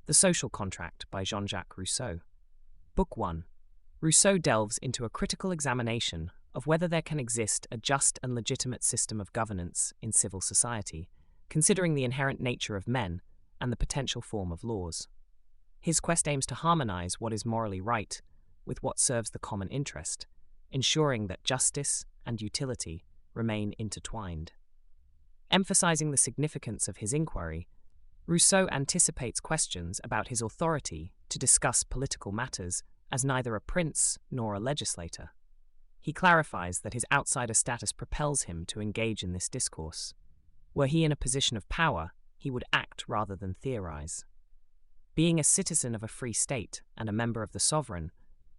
The Social Contract by Jean-Jacques Rousseau. Book 1. Rousseau delves into a critical examination of whether there can exist a just and legitimate system of governance in civil society, considering the inherent nature of men and the potential form of laws. His quest aims to harmonize what is morally right with what serves the common interest, ensuring that justice and utility remain intertwined. Emphasizing the significance of his inquiry, Rousseau anticipates questions about his authority to discuss political matters as neither a prince nor a legislator. He clarifies that his outsider status propels him to engage in this discourse. Were he in a position of power, he would act rather than theorize. Being a citizen of a free state and a member of the sovereign,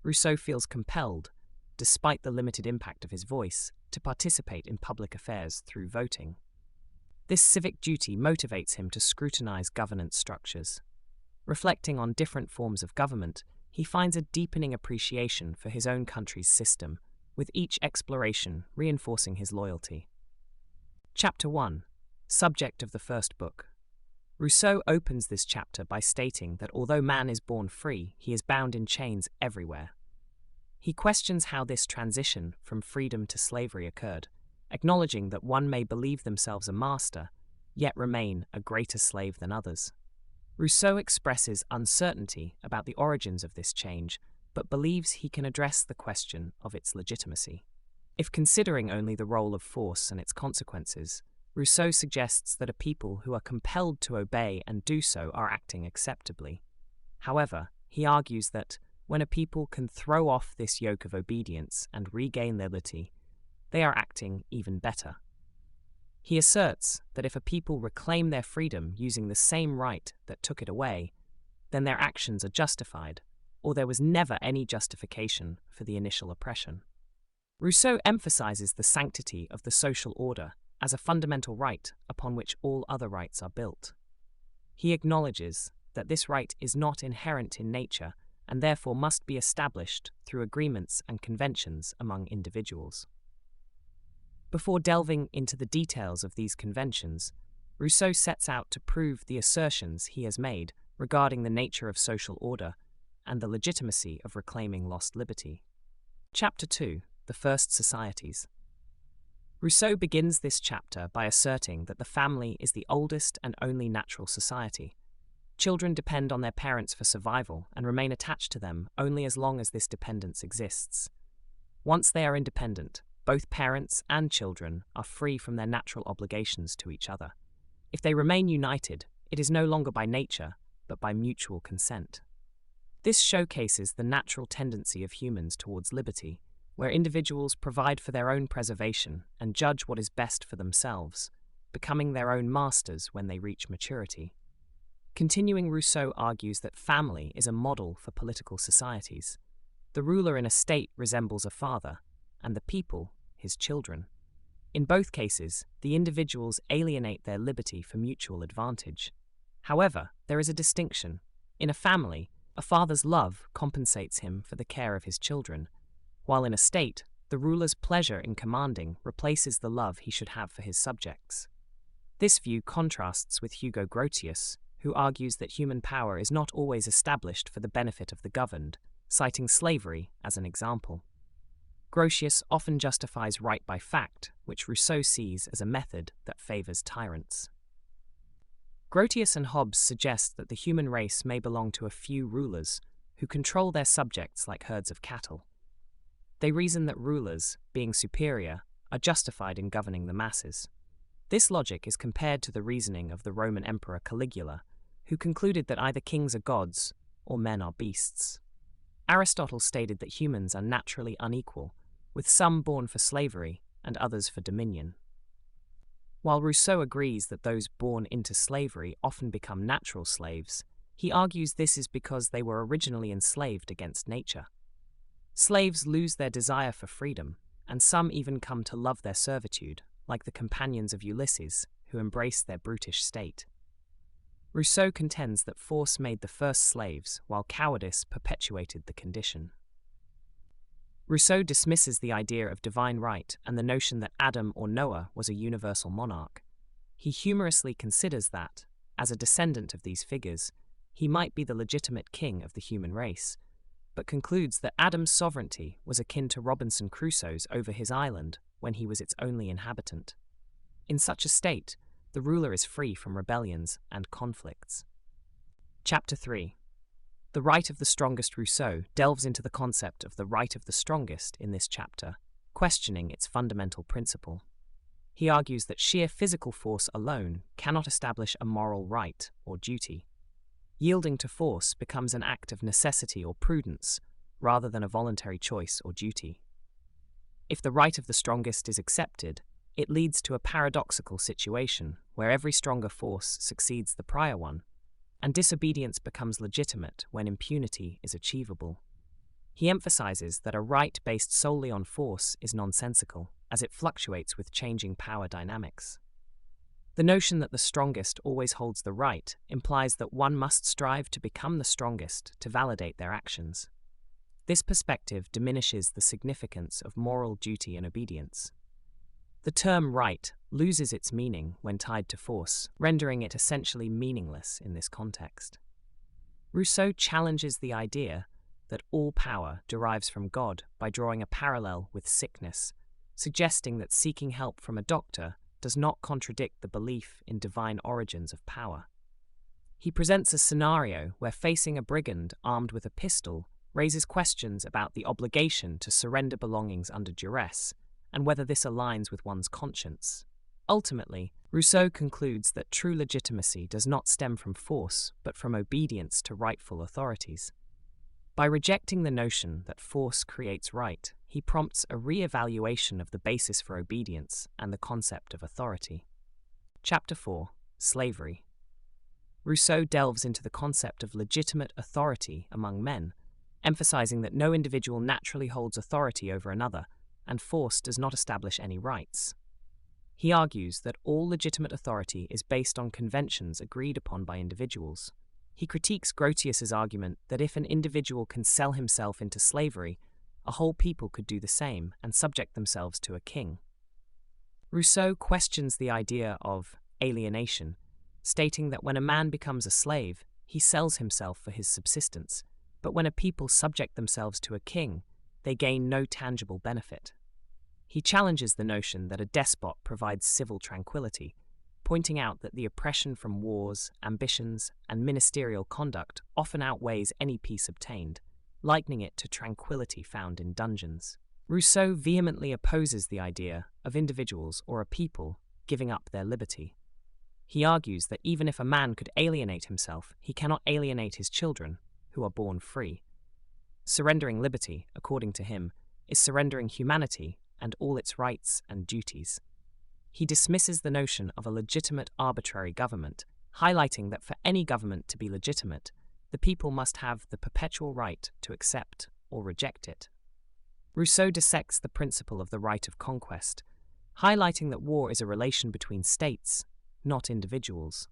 Rousseau feels compelled, despite the limited impact of his voice, to participate in public affairs through voting. This civic duty motivates him to scrutinize governance structures. Reflecting on different forms of government, he finds a deepening appreciation for his own country's system, with each exploration reinforcing his loyalty. Chapter 1. Subject of the first book. Rousseau opens this chapter by stating that although man is born free, he is bound in chains everywhere. He questions how this transition from freedom to slavery occurred, acknowledging that one may believe themselves a master, yet remain a greater slave than others. Rousseau expresses uncertainty about the origins of this change, but believes he can address the question of its legitimacy. If considering only the role of force and its consequences, Rousseau suggests that a people who are compelled to obey and do so are acting acceptably. However, he argues that when a people can throw off this yoke of obedience and regain their liberty, they are acting even better. He asserts that if a people reclaim their freedom using the same right that took it away, then their actions are justified, or there was never any justification for the initial oppression. Rousseau emphasizes the sanctity of the social order as a fundamental right upon which all other rights are built. He acknowledges that this right is not inherent in nature and therefore must be established through agreements and conventions among individuals. Before delving into the details of these conventions, Rousseau sets out to prove the assertions he has made regarding the nature of social order and the legitimacy of reclaiming lost liberty. Chapter 2. The First Societies. Rousseau begins this chapter by asserting that the family is the oldest and only natural society. Children depend on their parents for survival and remain attached to them only as long as this dependence exists. Once they are independent, both parents and children are free from their natural obligations to each other. If they remain united, it is no longer by nature, but by mutual consent. This showcases the natural tendency of humans towards liberty, where individuals provide for their own preservation and judge what is best for themselves, becoming their own masters when they reach maturity. Continuing, Rousseau argues that family is a model for political societies. The ruler in a state resembles a father, and the people his children. In both cases, the individuals alienate their liberty for mutual advantage. However, there is a distinction. In a family, a father's love compensates him for the care of his children, while in a state, the ruler's pleasure in commanding replaces the love he should have for his subjects. This view contrasts with Hugo Grotius, who argues that human power is not always established for the benefit of the governed, citing slavery as an example. Grotius often justifies right by fact, which Rousseau sees as a method that favors tyrants. Grotius and Hobbes suggest that the human race may belong to a few rulers who control their subjects like herds of cattle. They reason that rulers, being superior, are justified in governing the masses. This logic is compared to the reasoning of the Roman Emperor Caligula, who concluded that either kings are gods or men are beasts. Aristotle stated that humans are naturally unequal, with some born for slavery and others for dominion. While Rousseau agrees that those born into slavery often become natural slaves, he argues this is because they were originally enslaved against nature. Slaves lose their desire for freedom, and some even come to love their servitude, like the companions of Ulysses, who embrace their brutish state. Rousseau contends that force made the first slaves, while cowardice perpetuated the condition. Rousseau dismisses the idea of divine right and the notion that Adam or Noah was a universal monarch. He humorously considers that, as a descendant of these figures, he might be the legitimate king of the human race, but concludes that Adam's sovereignty was akin to Robinson Crusoe's over his island when he was its only inhabitant. In such a state, the ruler is free from rebellions and conflicts. Chapter 3. The right of the strongest. Rousseau delves into the concept of the right of the strongest in this chapter, questioning its fundamental principle. He argues that sheer physical force alone cannot establish a moral right or duty. Yielding to force becomes an act of necessity or prudence, rather than a voluntary choice or duty. If the right of the strongest is accepted, it leads to a paradoxical situation where every stronger force succeeds the prior one, and disobedience becomes legitimate when impunity is achievable. He emphasizes that a right based solely on force is nonsensical, as it fluctuates with changing power dynamics. The notion that the strongest always holds the right implies that one must strive to become the strongest to validate their actions. This perspective diminishes the significance of moral duty and obedience. The term right loses its meaning when tied to force, rendering it essentially meaningless in this context. Rousseau challenges the idea that all power derives from God by drawing a parallel with sickness, suggesting that seeking help from a doctor does not contradict the belief in divine origins of power. He presents a scenario where facing a brigand armed with a pistol raises questions about the obligation to surrender belongings under duress, and whether this aligns with one's conscience. Ultimately, Rousseau concludes that true legitimacy does not stem from force, but from obedience to rightful authorities. By rejecting the notion that force creates right, he prompts a re-evaluation of the basis for obedience and the concept of authority. Chapter 4. Slavery. Rousseau delves into the concept of legitimate authority among men, emphasizing that no individual naturally holds authority over another, and force does not establish any rights. He argues that all legitimate authority is based on conventions agreed upon by individuals. He critiques Grotius's argument that if an individual can sell himself into slavery, a whole people could do the same and subject themselves to a king. Rousseau questions the idea of alienation, stating that when a man becomes a slave, he sells himself for his subsistence, but when a people subject themselves to a king, they gain no tangible benefit. He challenges the notion that a despot provides civil tranquility, pointing out that the oppression from wars, ambitions, and ministerial conduct often outweighs any peace obtained, likening it to tranquility found in dungeons. Rousseau vehemently opposes the idea of individuals or a people giving up their liberty. He argues that even if a man could alienate himself, he cannot alienate his children, who are born free. Surrendering liberty, according to him, is surrendering humanity and all its rights and duties. He dismisses the notion of a legitimate arbitrary government, highlighting that for any government to be legitimate, the people must have the perpetual right to accept or reject it. Rousseau dissects the principle of the right of conquest, highlighting that war is a relation between states, not individuals.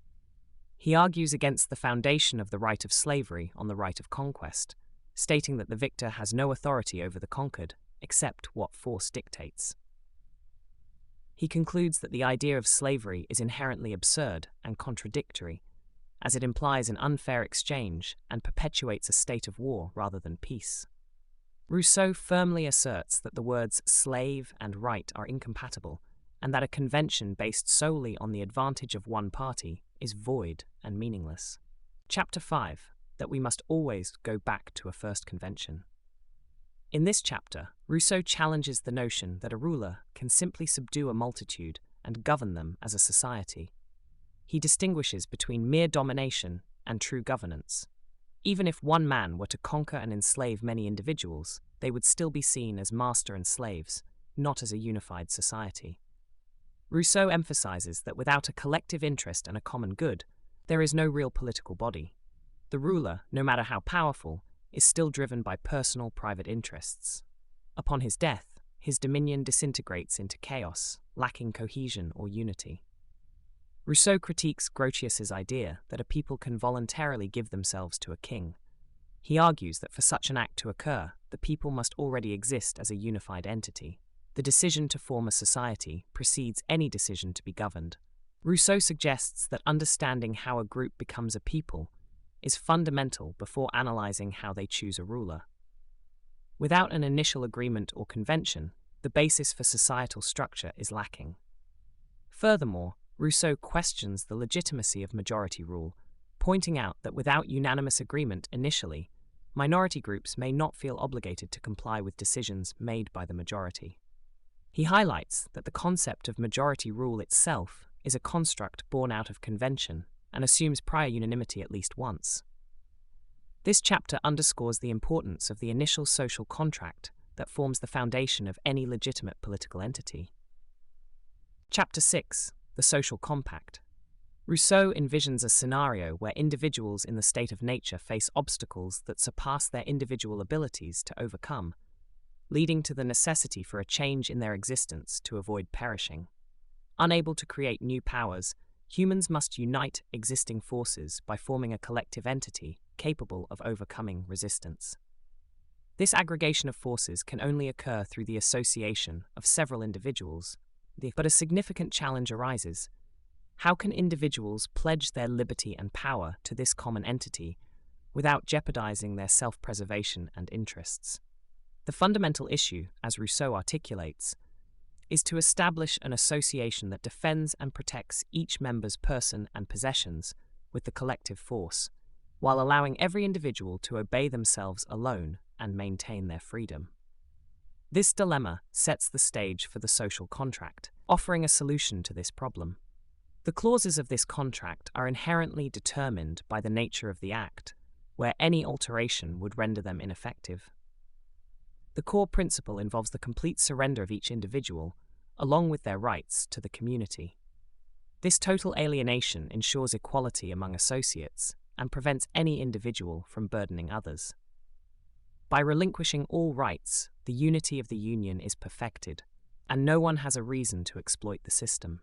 He argues against the foundation of the right of slavery on the right of conquest, stating that the victor has no authority over the conquered, except what force dictates. He concludes that the idea of slavery is inherently absurd and contradictory, as it implies an unfair exchange and perpetuates a state of war rather than peace. Rousseau firmly asserts that the words slave and right are incompatible, and that a convention based solely on the advantage of one party is void and meaningless. Chapter 5. That we must always go back to a first convention. In this chapter, Rousseau challenges the notion that a ruler can simply subdue a multitude and govern them as a society. He distinguishes between mere domination and true governance. Even if one man were to conquer and enslave many individuals, they would still be seen as master and slaves, not as a unified society. Rousseau emphasizes that without a collective interest and a common good, there is no real political body. The ruler, no matter how powerful, is still driven by personal private interests. Upon his death, his dominion disintegrates into chaos, lacking cohesion or unity. Rousseau critiques Grotius's idea that a people can voluntarily give themselves to a king. He argues that for such an act to occur, the people must already exist as a unified entity. The decision to form a society precedes any decision to be governed. Rousseau suggests that understanding how a group becomes a people is fundamental before analyzing how they choose a ruler. Without an initial agreement or convention, the basis for societal structure is lacking. Furthermore, Rousseau questions the legitimacy of majority rule, pointing out that without unanimous agreement initially, minority groups may not feel obligated to comply with decisions made by the majority. He highlights that the concept of majority rule itself is a construct born out of convention and assumes prior unanimity at least once. This chapter underscores the importance of the initial social contract that forms the foundation of any legitimate political entity. Chapter 6. The Social Compact. Rousseau envisions a scenario where individuals in the state of nature face obstacles that surpass their individual abilities to overcome, leading to the necessity for a change in their existence to avoid perishing. Unable to create new powers, humans must unite existing forces by forming a collective entity capable of overcoming resistance. This aggregation of forces can only occur through the association of several individuals, but a significant challenge arises. How can individuals pledge their liberty and power to this common entity without jeopardizing their self-preservation and interests? The fundamental issue, as Rousseau articulates, is to establish an association that defends and protects each member's person and possessions with the collective force, while allowing every individual to obey themselves alone and maintain their freedom. This dilemma sets the stage for the social contract, offering a solution to this problem. The clauses of this contract are inherently determined by the nature of the act, where any alteration would render them ineffective. The core principle involves the complete surrender of each individual, along with their rights, to the community. This total alienation ensures equality among associates and prevents any individual from burdening others. By relinquishing all rights, the unity of the union is perfected, and no one has a reason to exploit the system.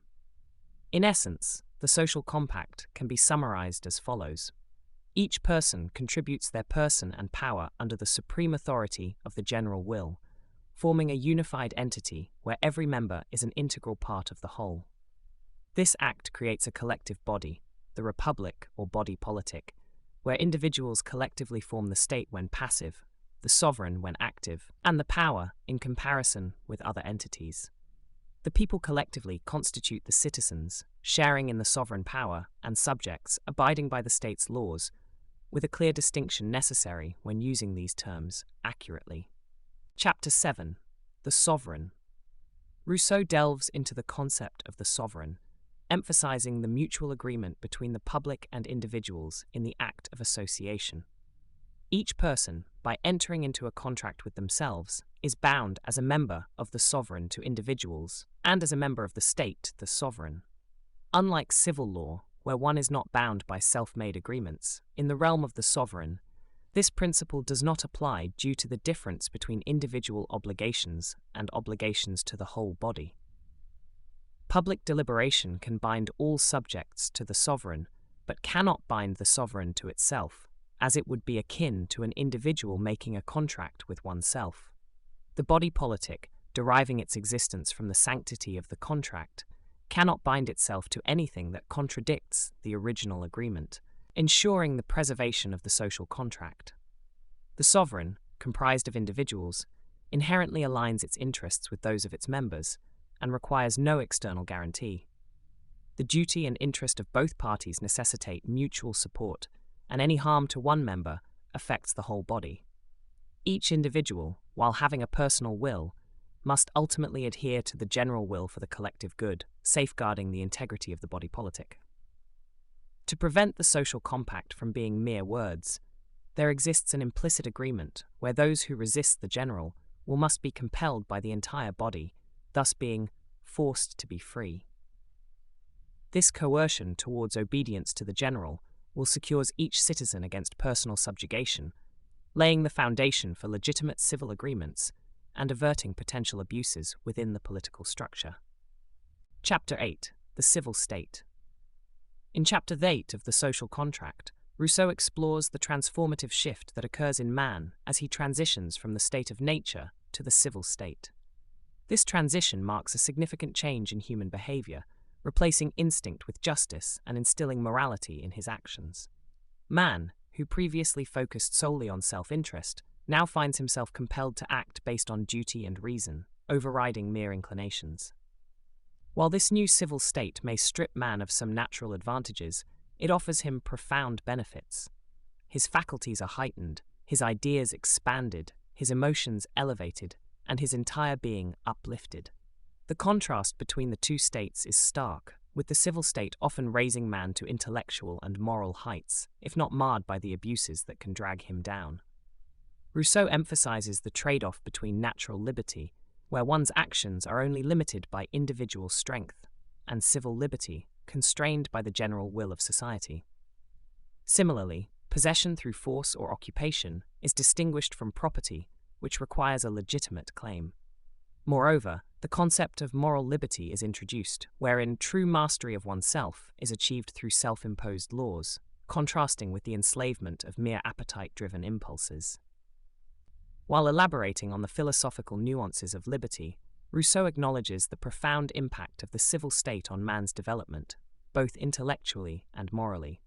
In essence, the social compact can be summarized as follows. Each person contributes their person and power under the supreme authority of the general will, forming a unified entity where every member is an integral part of the whole. This act creates a collective body, the republic or body politic, where individuals collectively form the state when passive, the sovereign when active, and the power in comparison with other entities. The people collectively constitute the citizens, sharing in the sovereign power, and subjects abiding by the state's laws, with a clear distinction necessary when using these terms accurately. Chapter 7. The Sovereign. Rousseau delves into the concept of the sovereign, emphasizing the mutual agreement between the public and individuals in the act of association. Each person, by entering into a contract with themselves, is bound as a member of the sovereign to individuals, and as a member of the state to the sovereign. Unlike civil law, where one is not bound by self-made agreements, in the realm of the sovereign, this principle does not apply due to the difference between individual obligations and obligations to the whole body. Public deliberation can bind all subjects to the sovereign, but cannot bind the sovereign to itself, as it would be akin to an individual making a contract with oneself. The body politic, deriving its existence from the sanctity of the contract, cannot bind itself to anything that contradicts the original agreement, ensuring the preservation of the social contract. The sovereign, comprised of individuals, inherently aligns its interests with those of its members and requires no external guarantee. The duty and interest of both parties necessitate mutual support, and any harm to one member affects the whole body. Each individual, while having a personal will, must ultimately adhere to the general will for the collective good, safeguarding the integrity of the body politic. To prevent the social compact from being mere words, there exists an implicit agreement where those who resist the general must be compelled by the entire body, thus being forced to be free. This coercion towards obedience to the general secures each citizen against personal subjugation, laying the foundation for legitimate civil agreements and averting potential abuses within the political structure. Chapter 8. The Civil State. In Chapter 8 of The Social Contract, Rousseau explores the transformative shift that occurs in man as he transitions from the state of nature to the civil state. This transition marks a significant change in human behavior, replacing instinct with justice and instilling morality in his actions. Man, who previously focused solely on self-interest, now finds himself compelled to act based on duty and reason, overriding mere inclinations. While this new civil state may strip man of some natural advantages, it offers him profound benefits. His faculties are heightened, his ideas expanded, his emotions elevated, and his entire being uplifted. The contrast between the two states is stark, with the civil state often raising man to intellectual and moral heights, if not marred by the abuses that can drag him down. Rousseau emphasizes the trade-off between natural liberty, where one's actions are only limited by individual strength, and civil liberty, constrained by the general will of society. Similarly, possession through force or occupation is distinguished from property, which requires a legitimate claim. Moreover, the concept of moral liberty is introduced, wherein true mastery of oneself is achieved through self-imposed laws, contrasting with the enslavement of mere appetite-driven impulses. While elaborating on the philosophical nuances of liberty, Rousseau acknowledges the profound impact of the civil state on man's development, both intellectually and morally.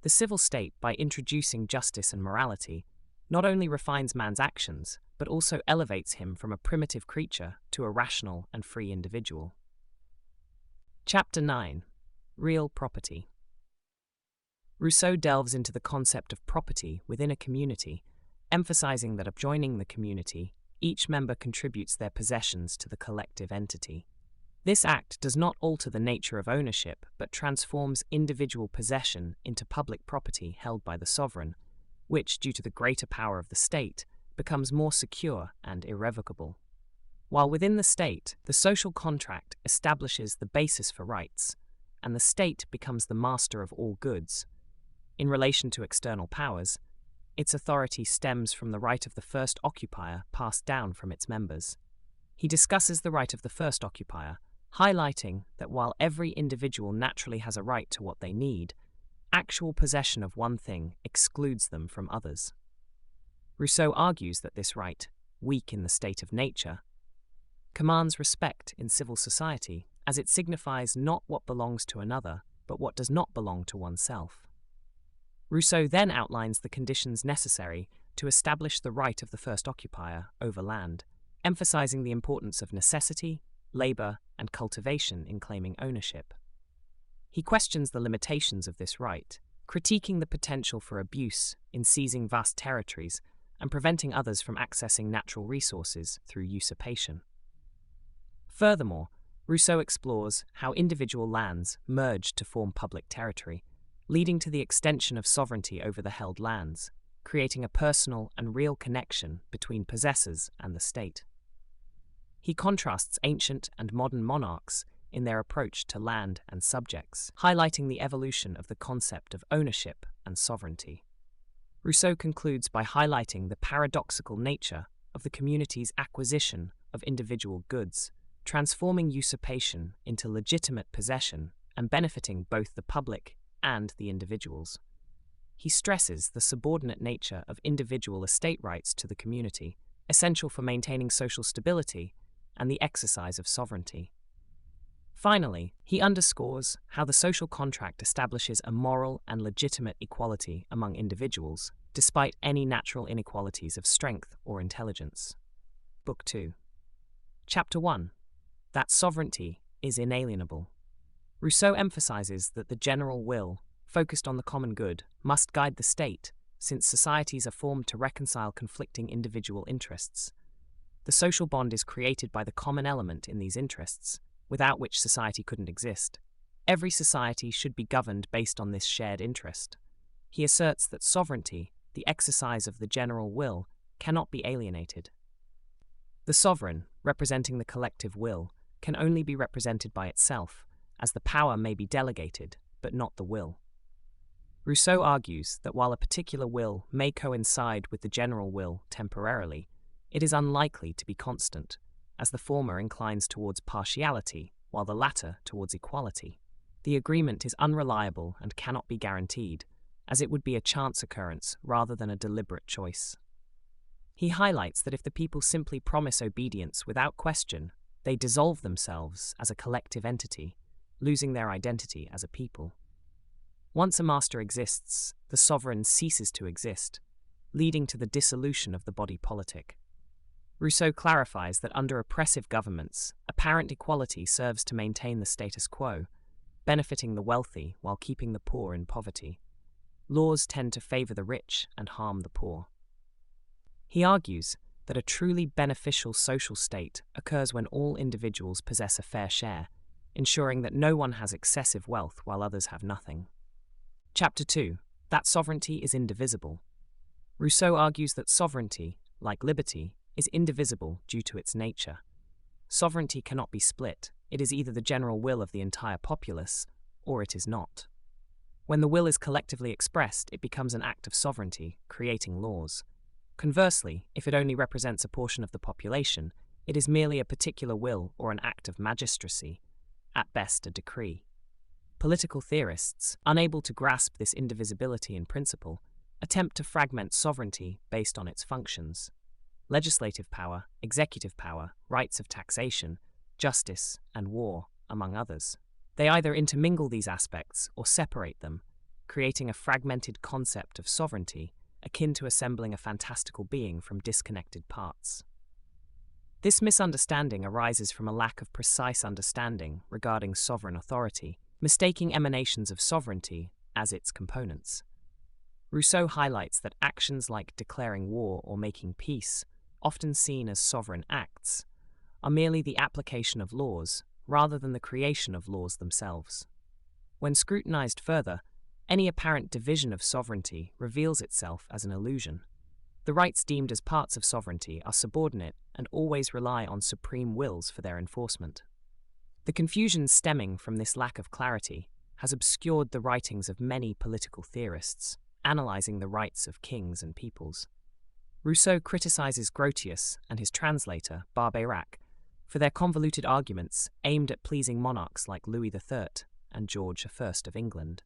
The civil state, by introducing justice and morality, not only refines man's actions, but also elevates him from a primitive creature to a rational and free individual. Chapter 9. Real Property. Rousseau delves into the concept of property within a community, emphasizing that joining the community, each member contributes their possessions to the collective entity. This act does not alter the nature of ownership, but transforms individual possession into public property held by the sovereign, which, due to the greater power of the state, becomes more secure and irrevocable. While within the state, the social contract establishes the basis for rights, and the state becomes the master of all goods. In relation to external powers, its authority stems from the right of the first occupier passed down from its members. He discusses the right of the first occupier, highlighting that while every individual naturally has a right to what they need, actual possession of one thing excludes them from others. Rousseau argues that this right, weak in the state of nature, commands respect in civil society, as it signifies not what belongs to another, but what does not belong to oneself. Rousseau then outlines the conditions necessary to establish the right of the first occupier over land, emphasizing the importance of necessity, labor, and cultivation in claiming ownership. He questions the limitations of this right, critiquing the potential for abuse in seizing vast territories and preventing others from accessing natural resources through usurpation. Furthermore, Rousseau explores how individual lands merge to form public territory, leading to the extension of sovereignty over the held lands, creating a personal and real connection between possessors and the state. He contrasts ancient and modern monarchs in their approach to land and subjects, highlighting the evolution of the concept of ownership and sovereignty. Rousseau concludes by highlighting the paradoxical nature of the community's acquisition of individual goods, transforming usurpation into legitimate possession and benefiting both the public and the individuals. He stresses the subordinate nature of individual estate rights to the community, essential for maintaining social stability and the exercise of sovereignty. Finally, he underscores how the social contract establishes a moral and legitimate equality among individuals, despite any natural inequalities of strength or intelligence. Book 2. Chapter 1. That sovereignty is inalienable. Rousseau emphasizes that the general will, focused on the common good, must guide the state, since societies are formed to reconcile conflicting individual interests. The social bond is created by the common element in these interests, without which society couldn't exist. Every society should be governed based on this shared interest. He asserts that sovereignty, the exercise of the general will, cannot be alienated. The sovereign, representing the collective will, can only be represented by itself, as the power may be delegated, but not the will. Rousseau argues that while a particular will may coincide with the general will temporarily, it is unlikely to be constant, as the former inclines towards partiality, while the latter towards equality. The agreement is unreliable and cannot be guaranteed, as it would be a chance occurrence rather than a deliberate choice. He highlights that if the people simply promise obedience without question, they dissolve themselves as a collective entity, losing their identity as a people. Once a master exists, the sovereign ceases to exist, leading to the dissolution of the body politic. Rousseau clarifies that under oppressive governments, apparent equality serves to maintain the status quo, benefiting the wealthy while keeping the poor in poverty. Laws tend to favor the rich and harm the poor. He argues that a truly beneficial social state occurs when all individuals possess a fair share, ensuring that no one has excessive wealth while others have nothing. Chapter 2. That sovereignty is indivisible. Rousseau argues that sovereignty, like liberty, is indivisible due to its nature. Sovereignty cannot be split. It is either the general will of the entire populace, or it is not. When the will is collectively expressed, it becomes an act of sovereignty, creating laws. Conversely, if it only represents a portion of the population, it is merely a particular will or an act of magistracy, at best a decree. Political theorists, unable to grasp this indivisibility in principle, attempt to fragment sovereignty based on its functions. Legislative power, executive power, rights of taxation, justice, and war, among others. They either intermingle these aspects or separate them, creating a fragmented concept of sovereignty akin to assembling a fantastical being from disconnected parts. This misunderstanding arises from a lack of precise understanding regarding sovereign authority, mistaking emanations of sovereignty as its components. Rousseau highlights that actions like declaring war or making peace, often seen as sovereign acts, are merely the application of laws rather than the creation of laws themselves. When scrutinized further, any apparent division of sovereignty reveals itself as an illusion. The rights deemed as parts of sovereignty are subordinate and always rely on supreme wills for their enforcement. The confusion stemming from this lack of clarity has obscured the writings of many political theorists, analyzing the rights of kings and peoples. Rousseau criticizes Grotius and his translator, Barbeyrac, for their convoluted arguments aimed at pleasing monarchs like Louis III and George I of England.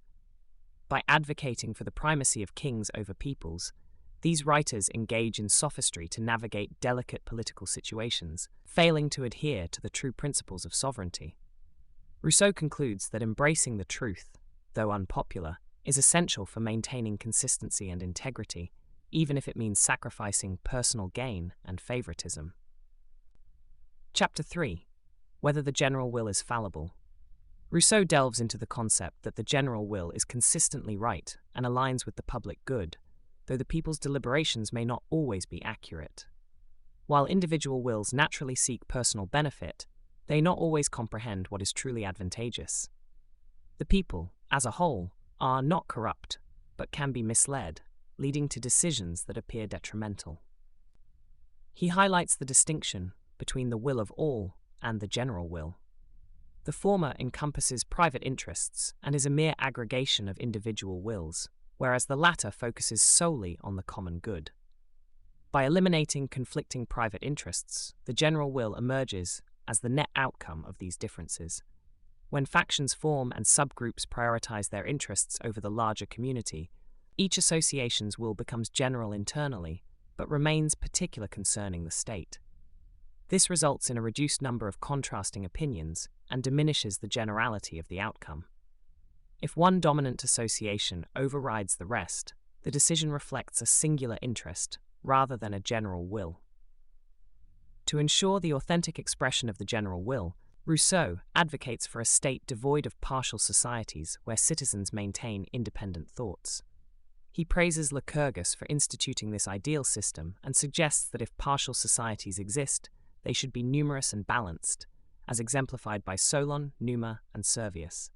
By advocating for the primacy of kings over peoples, these writers engage in sophistry to navigate delicate political situations, failing to adhere to the true principles of sovereignty. Rousseau concludes that embracing the truth, though unpopular, is essential for maintaining consistency and integrity, even if it means sacrificing personal gain and favoritism. Chapter 3. Whether the general will is fallible. Rousseau delves into the concept that the general will is consistently right and aligns with the public good, though the people's deliberations may not always be accurate. While individual wills naturally seek personal benefit, they not always comprehend what is truly advantageous. The people, as a whole, are not corrupt, but can be misled, leading to decisions that appear detrimental. He highlights the distinction between the will of all and the general will. The former encompasses private interests and is a mere aggregation of individual wills, whereas the latter focuses solely on the common good. By eliminating conflicting private interests, the general will emerges as the net outcome of these differences. When factions form and subgroups prioritize their interests over the larger community, each association's will becomes general internally, but remains particular concerning the state. This results in a reduced number of contrasting opinions and diminishes the generality of the outcome. If one dominant association overrides the rest, the decision reflects a singular interest rather than a general will. To ensure the authentic expression of the general will, Rousseau advocates for a state devoid of partial societies where citizens maintain independent thoughts. He praises Lycurgus for instituting this ideal system and suggests that if partial societies exist, they should be numerous and balanced, as exemplified by Solon, Numa, and Servius.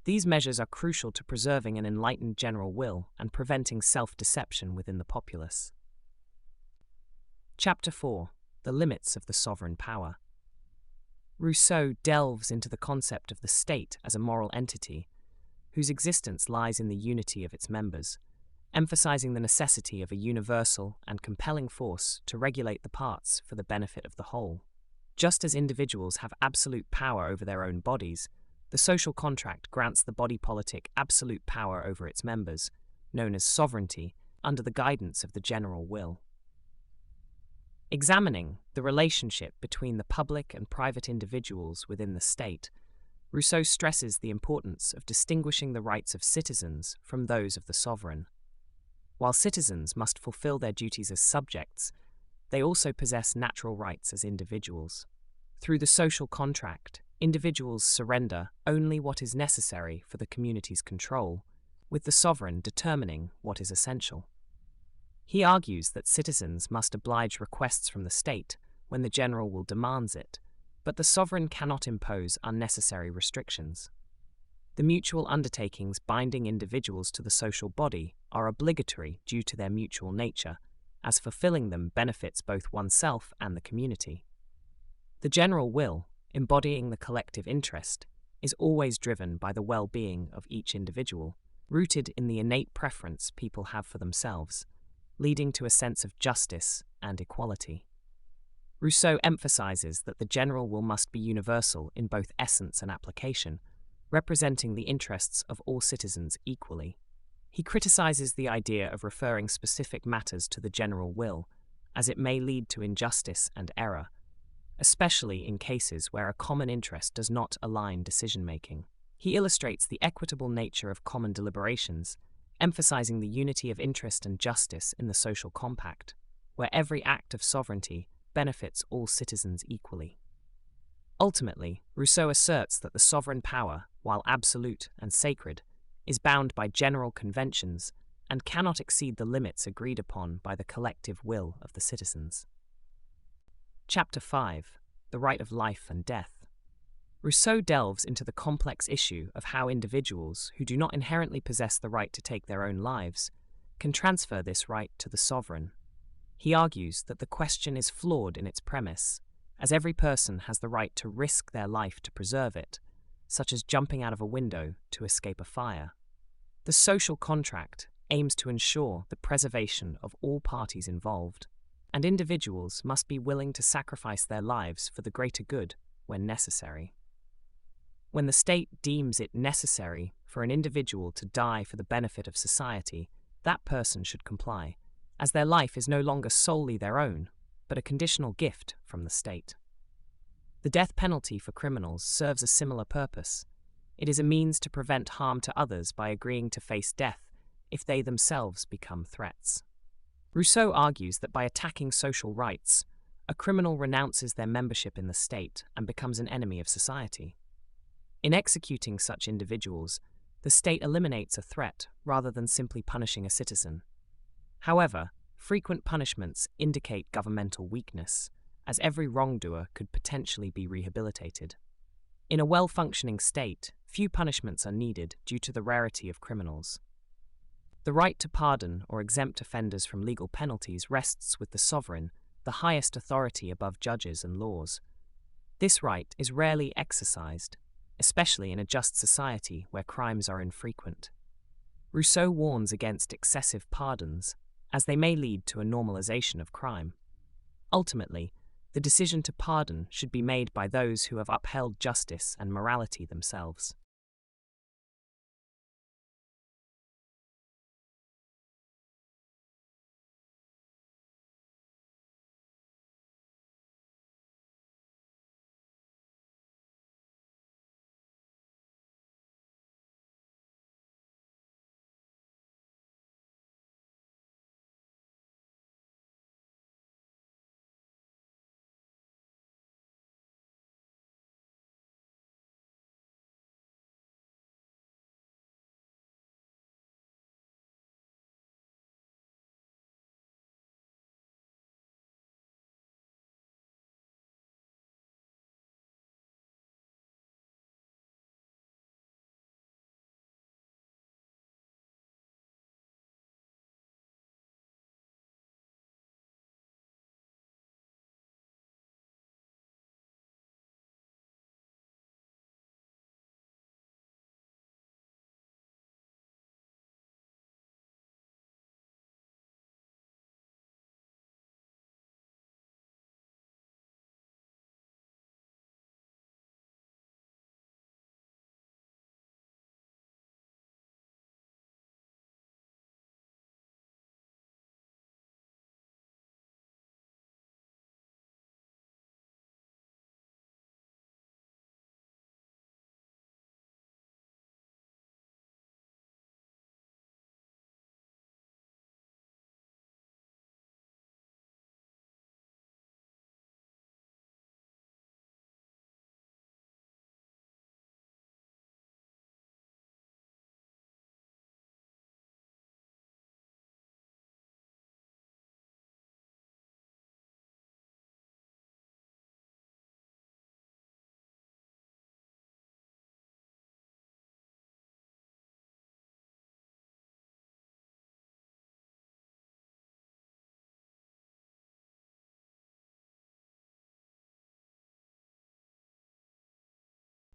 These measures are crucial to preserving an enlightened general will and preventing self-deception within the populace. Chapter 4. The limits of the sovereign power. Rousseau delves into the concept of the state as a moral entity, whose existence lies in the unity of its members, emphasizing the necessity of a universal and compelling force to regulate the parts for the benefit of the whole. Just as individuals have absolute power over their own bodies, the social contract grants the body politic absolute power over its members, known as sovereignty, under the guidance of the general will. Examining the relationship between the public and private individuals within the state, Rousseau stresses the importance of distinguishing the rights of citizens from those of the sovereign. While citizens must fulfill their duties as subjects, they also possess natural rights as individuals. Through the social contract, individuals surrender only what is necessary for the community's control, with the sovereign determining what is essential. He argues that citizens must oblige requests from the state when the general will demands it, but the sovereign cannot impose unnecessary restrictions. The mutual undertakings binding individuals to the social body are obligatory due to their mutual nature, as fulfilling them benefits both oneself and the community. The general will, embodying the collective interest, is always driven by the well-being of each individual, rooted in the innate preference people have for themselves, leading to a sense of justice and equality. Rousseau emphasizes that the general will must be universal in both essence and application, representing the interests of all citizens equally. He criticizes the idea of referring specific matters to the general will, as it may lead to injustice and error, especially in cases where a common interest does not align decision-making. He illustrates the equitable nature of common deliberations, emphasizing the unity of interest and justice in the social compact, where every act of sovereignty benefits all citizens equally. Ultimately, Rousseau asserts that the sovereign power, while absolute and sacred, is bound by general conventions and cannot exceed the limits agreed upon by the collective will of the citizens. Chapter 5. The Right of Life and Death. Rousseau delves into the complex issue of how individuals who do not inherently possess the right to take their own lives can transfer this right to the sovereign. He argues that the question is flawed in its premise, as every person has the right to risk their life to preserve it, such as jumping out of a window to escape a fire. The social contract aims to ensure the preservation of all parties involved, and individuals must be willing to sacrifice their lives for the greater good when necessary. When the state deems it necessary for an individual to die for the benefit of society, that person should comply, as their life is no longer solely their own, but a conditional gift from the state. The death penalty for criminals serves a similar purpose. It is a means to prevent harm to others by agreeing to face death if they themselves become threats. Rousseau argues that by attacking social rights, a criminal renounces their membership in the state and becomes an enemy of society. In executing such individuals, the state eliminates a threat rather than simply punishing a citizen. However, frequent punishments indicate governmental weakness, as every wrongdoer could potentially be rehabilitated. In a well-functioning state, few punishments are needed due to the rarity of criminals. The right to pardon or exempt offenders from legal penalties rests with the sovereign, the highest authority above judges and laws. This right is rarely exercised, especially in a just society where crimes are infrequent. Rousseau warns against excessive pardons, as they may lead to a normalization of crime. Ultimately, the decision to pardon should be made by those who have upheld justice and morality themselves.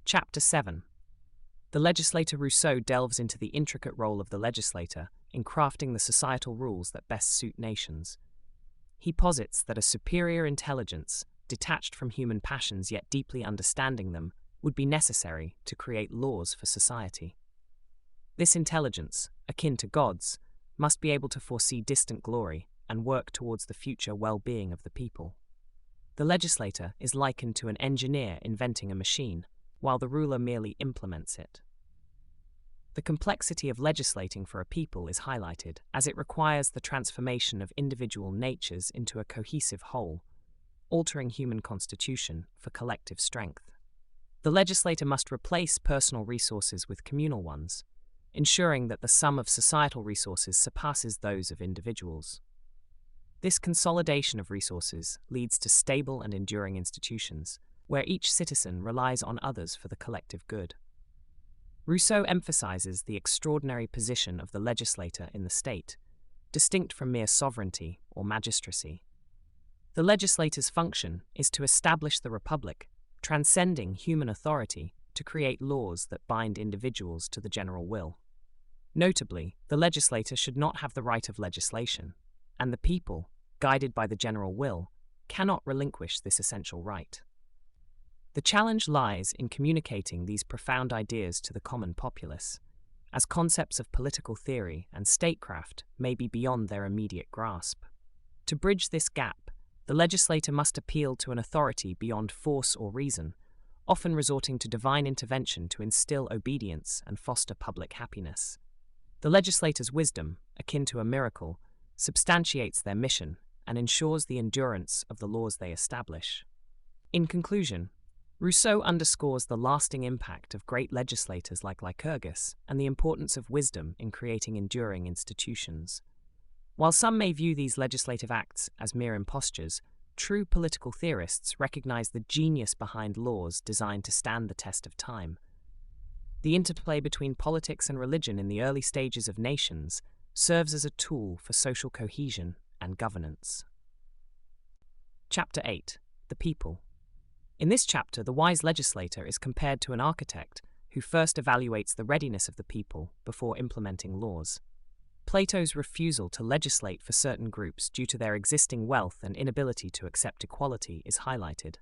Chapter 7. The legislator Rousseau delves into the intricate role of the legislator in crafting the societal rules that best suit nations. He posits that a superior intelligence, detached from human passions yet deeply understanding them, would be necessary to create laws for society. This intelligence, akin to God's, must be able to foresee distant glory and work towards the future well-being of the people. The legislator is likened to an engineer inventing a machine, while the ruler merely implements it. The complexity of legislating for a people is highlighted, as it requires the transformation of individual natures into a cohesive whole, altering human constitution for collective strength. The legislator must replace personal resources with communal ones, ensuring that the sum of societal resources surpasses those of individuals. This consolidation of resources leads to stable and enduring institutions, where each citizen relies on others for the collective good. Rousseau emphasizes the extraordinary position of the legislator in the state, distinct from mere sovereignty or magistracy. The legislator's function is to establish the republic, transcending human authority to create laws that bind individuals to the general will. Notably, the legislator should not have the right of legislation, and the people, guided by the general will, cannot relinquish this essential right. The challenge lies in communicating these profound ideas to the common populace, as concepts of political theory and statecraft may be beyond their immediate grasp. To bridge this gap, the legislator must appeal to an authority beyond force or reason, often resorting to divine intervention to instill obedience and foster public happiness. The legislator's wisdom, akin to a miracle, substantiates their mission and ensures the endurance of the laws they establish. In conclusion, Rousseau underscores the lasting impact of great legislators like Lycurgus and the importance of wisdom in creating enduring institutions. While some may view these legislative acts as mere impostures, true political theorists recognize the genius behind laws designed to stand the test of time. The interplay between politics and religion in the early stages of nations serves as a tool for social cohesion and governance. Chapter 8. The People. In this chapter, the wise legislator is compared to an architect who first evaluates the readiness of the people before implementing laws. Plato's refusal to legislate for certain groups due to their existing wealth and inability to accept equality is highlighted.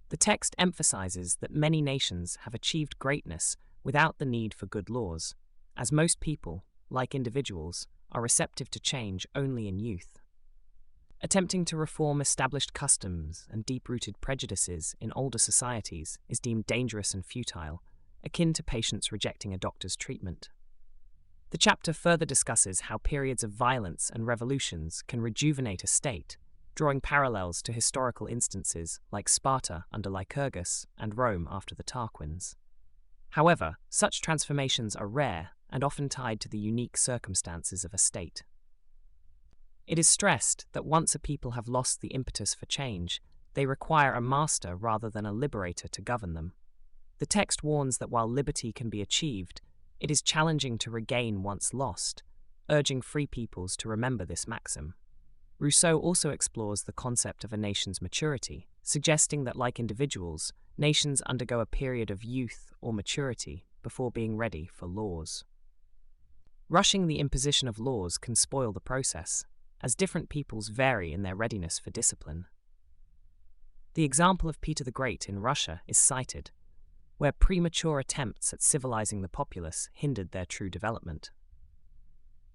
The text emphasizes that many nations have achieved greatness without the need for good laws, as most people, like individuals, are receptive to change only in youth. Attempting to reform established customs and deep-rooted prejudices in older societies is deemed dangerous and futile, akin to patients rejecting a doctor's treatment. The chapter further discusses how periods of violence and revolutions can rejuvenate a state, drawing parallels to historical instances like Sparta under Lycurgus and Rome after the Tarquins. However, such transformations are rare and often tied to the unique circumstances of a state. It is stressed that once a people have lost the impetus for change, they require a master rather than a liberator to govern them. The text warns that while liberty can be achieved, it is challenging to regain once lost, urging free peoples to remember this maxim. Rousseau also explores the concept of a nation's maturity, suggesting that, like individuals, nations undergo a period of youth or maturity before being ready for laws. Rushing the imposition of laws can spoil the process, as different peoples vary in their readiness for discipline. The example of Peter the Great in Russia is cited, where premature attempts at civilizing the populace hindered their true development.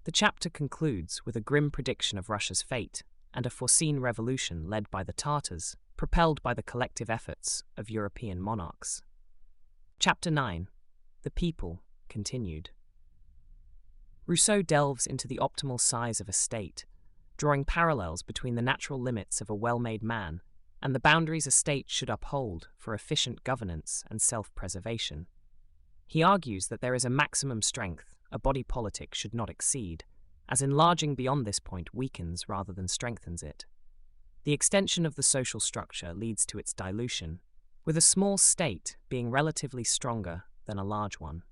The chapter concludes with a grim prediction of Russia's fate and a foreseen revolution led by the Tatars, propelled by the collective efforts of European monarchs. Chapter 9. The People, continued. Rousseau delves into the optimal size of a state, drawing parallels between the natural limits of a well-made man and the boundaries a state should uphold for efficient governance and self-preservation. He argues that there is a maximum strength a body politic should not exceed, as enlarging beyond this point weakens rather than strengthens it. The extension of the social structure leads to its dilution, with a small state being relatively stronger than a large one.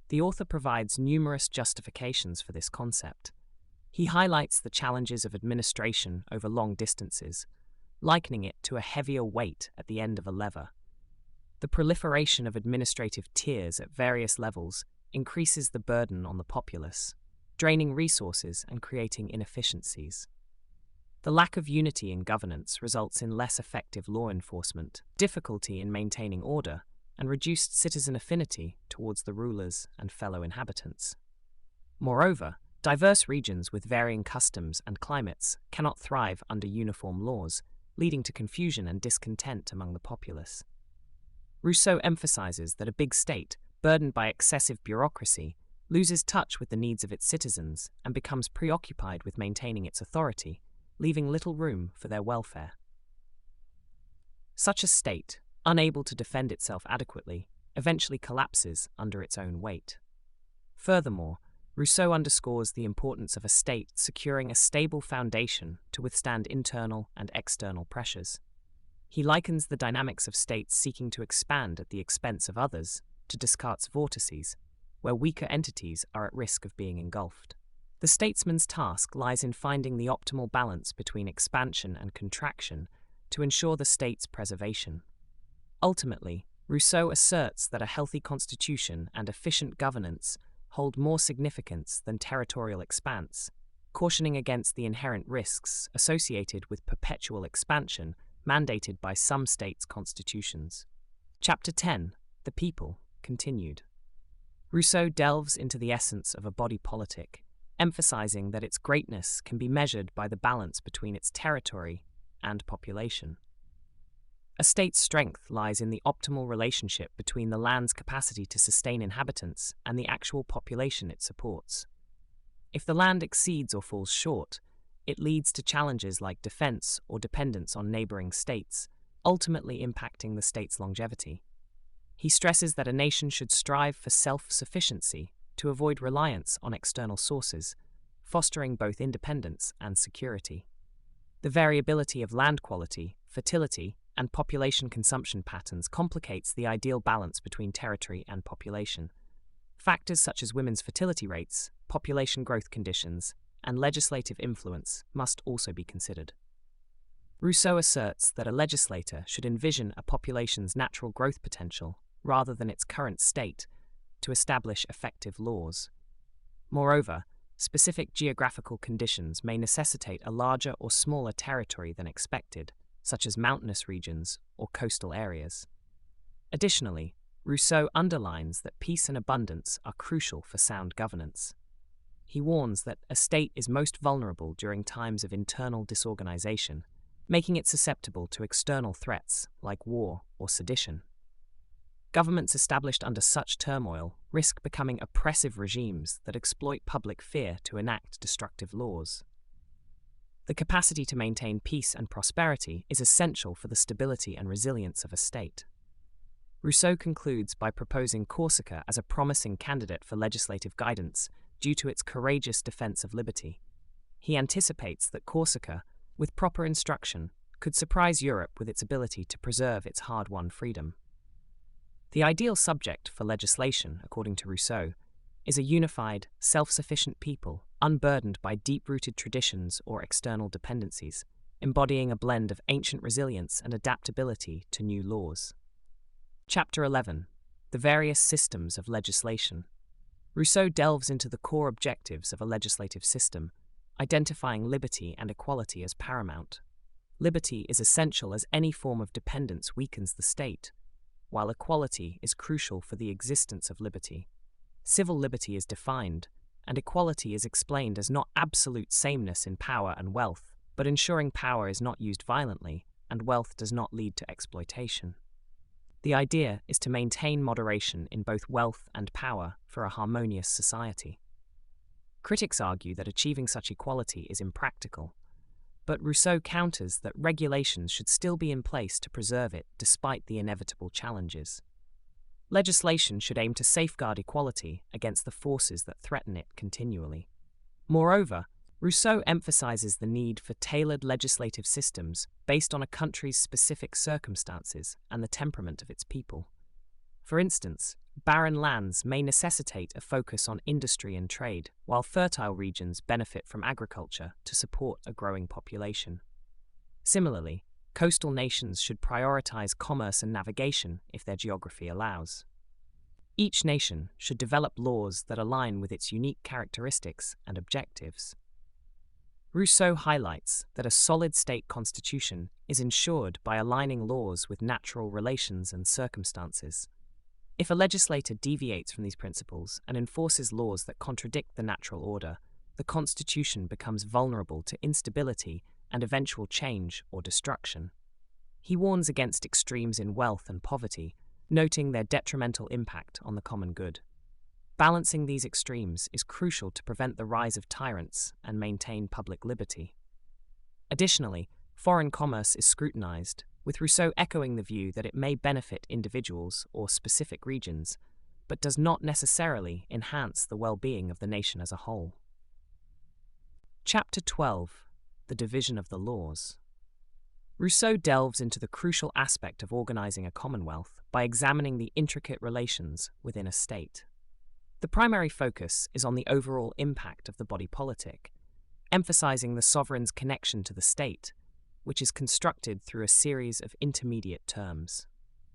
The author provides numerous justifications for this concept. He highlights the challenges of administration over long distances, likening it to a heavier weight at the end of a lever. The proliferation of administrative tiers at various levels increases the burden on the populace, draining resources and creating inefficiencies. The lack of unity in governance results in less effective law enforcement, difficulty in maintaining order, and reduced citizen affinity towards the rulers and fellow inhabitants. Moreover, diverse regions with varying customs and climates cannot thrive under uniform laws, leading to confusion and discontent among the populace. Rousseau emphasizes that a big state, burdened by excessive bureaucracy, loses touch with the needs of its citizens and becomes preoccupied with maintaining its authority, leaving little room for their welfare. Such a state, unable to defend itself adequately, eventually collapses under its own weight. Furthermore, Rousseau underscores the importance of a state securing a stable foundation to withstand internal and external pressures. He likens the dynamics of states seeking to expand at the expense of others to Descartes' vortices, where weaker entities are at risk of being engulfed. The statesman's task lies in finding the optimal balance between expansion and contraction to ensure the state's preservation. Ultimately, Rousseau asserts that a healthy constitution and efficient governance hold more significance than territorial expanse, cautioning against the inherent risks associated with perpetual expansion mandated by some states' constitutions. Chapter 10, The People, continued. Rousseau delves into the essence of a body politic, emphasizing that its greatness can be measured by the balance between its territory and population. A state's strength lies in the optimal relationship between the land's capacity to sustain inhabitants and the actual population it supports. If the land exceeds or falls short, it leads to challenges like defense or dependence on neighboring states, ultimately impacting the state's longevity. He stresses that a nation should strive for self-sufficiency to avoid reliance on external sources, fostering both independence and security. The variability of land quality, fertility, and population consumption patterns complicates the ideal balance between territory and population. Factors such as women's fertility rates, population growth conditions, and legislative influence must also be considered. Rousseau asserts that a legislator should envision a population's natural growth potential rather than its current state to establish effective laws. Moreover, specific geographical conditions may necessitate a larger or smaller territory than expected, such as mountainous regions or coastal areas. Additionally, Rousseau underlines that peace and abundance are crucial for sound governance. He warns that a state is most vulnerable during times of internal disorganization, making it susceptible to external threats like war or sedition. Governments established under such turmoil risk becoming oppressive regimes that exploit public fear to enact destructive laws. The capacity to maintain peace and prosperity is essential for the stability and resilience of a state. Rousseau concludes by proposing Corsica as a promising candidate for legislative guidance due to its courageous defense of liberty. He anticipates that Corsica, with proper instruction, could surprise Europe with its ability to preserve its hard-won freedom. The ideal subject for legislation, according to Rousseau, is a unified, self-sufficient people unburdened by deep-rooted traditions or external dependencies, embodying a blend of ancient resilience and adaptability to new laws. Chapter 11. The Various Systems of Legislation. Rousseau delves into the core objectives of a legislative system, identifying liberty and equality as paramount. Liberty is essential as any form of dependence weakens the state, while equality is crucial for the existence of liberty. Civil liberty is defined, and equality is explained as not absolute sameness in power and wealth, but ensuring power is not used violently and wealth does not lead to exploitation. The idea is to maintain moderation in both wealth and power for a harmonious society. Critics argue that achieving such equality is impractical, but Rousseau counters that regulations should still be in place to preserve it despite the inevitable challenges. Legislation should aim to safeguard equality against the forces that threaten it continually. Moreover, Rousseau emphasizes the need for tailored legislative systems based on a country's specific circumstances and the temperament of its people. For instance, barren lands may necessitate a focus on industry and trade, while fertile regions benefit from agriculture to support a growing population. Similarly, coastal nations should prioritize commerce and navigation if their geography allows. Each nation should develop laws that align with its unique characteristics and objectives. Rousseau highlights that a solid state constitution is ensured by aligning laws with natural relations and circumstances. If a legislator deviates from these principles and enforces laws that contradict the natural order, the constitution becomes vulnerable to instability and eventual change or destruction. He warns against extremes in wealth and poverty, noting their detrimental impact on the common good. Balancing these extremes is crucial to prevent the rise of tyrants and maintain public liberty. Additionally, foreign commerce is scrutinized, with Rousseau echoing the view that it may benefit individuals or specific regions, but does not necessarily enhance the well-being of the nation as a whole. Chapter 12. The Division of the Laws. Rousseau delves into the crucial aspect of organizing a commonwealth by examining the intricate relations within a state. The primary focus is on the overall impact of the body politic, emphasizing the sovereign's connection to the state, which is constructed through a series of intermediate terms.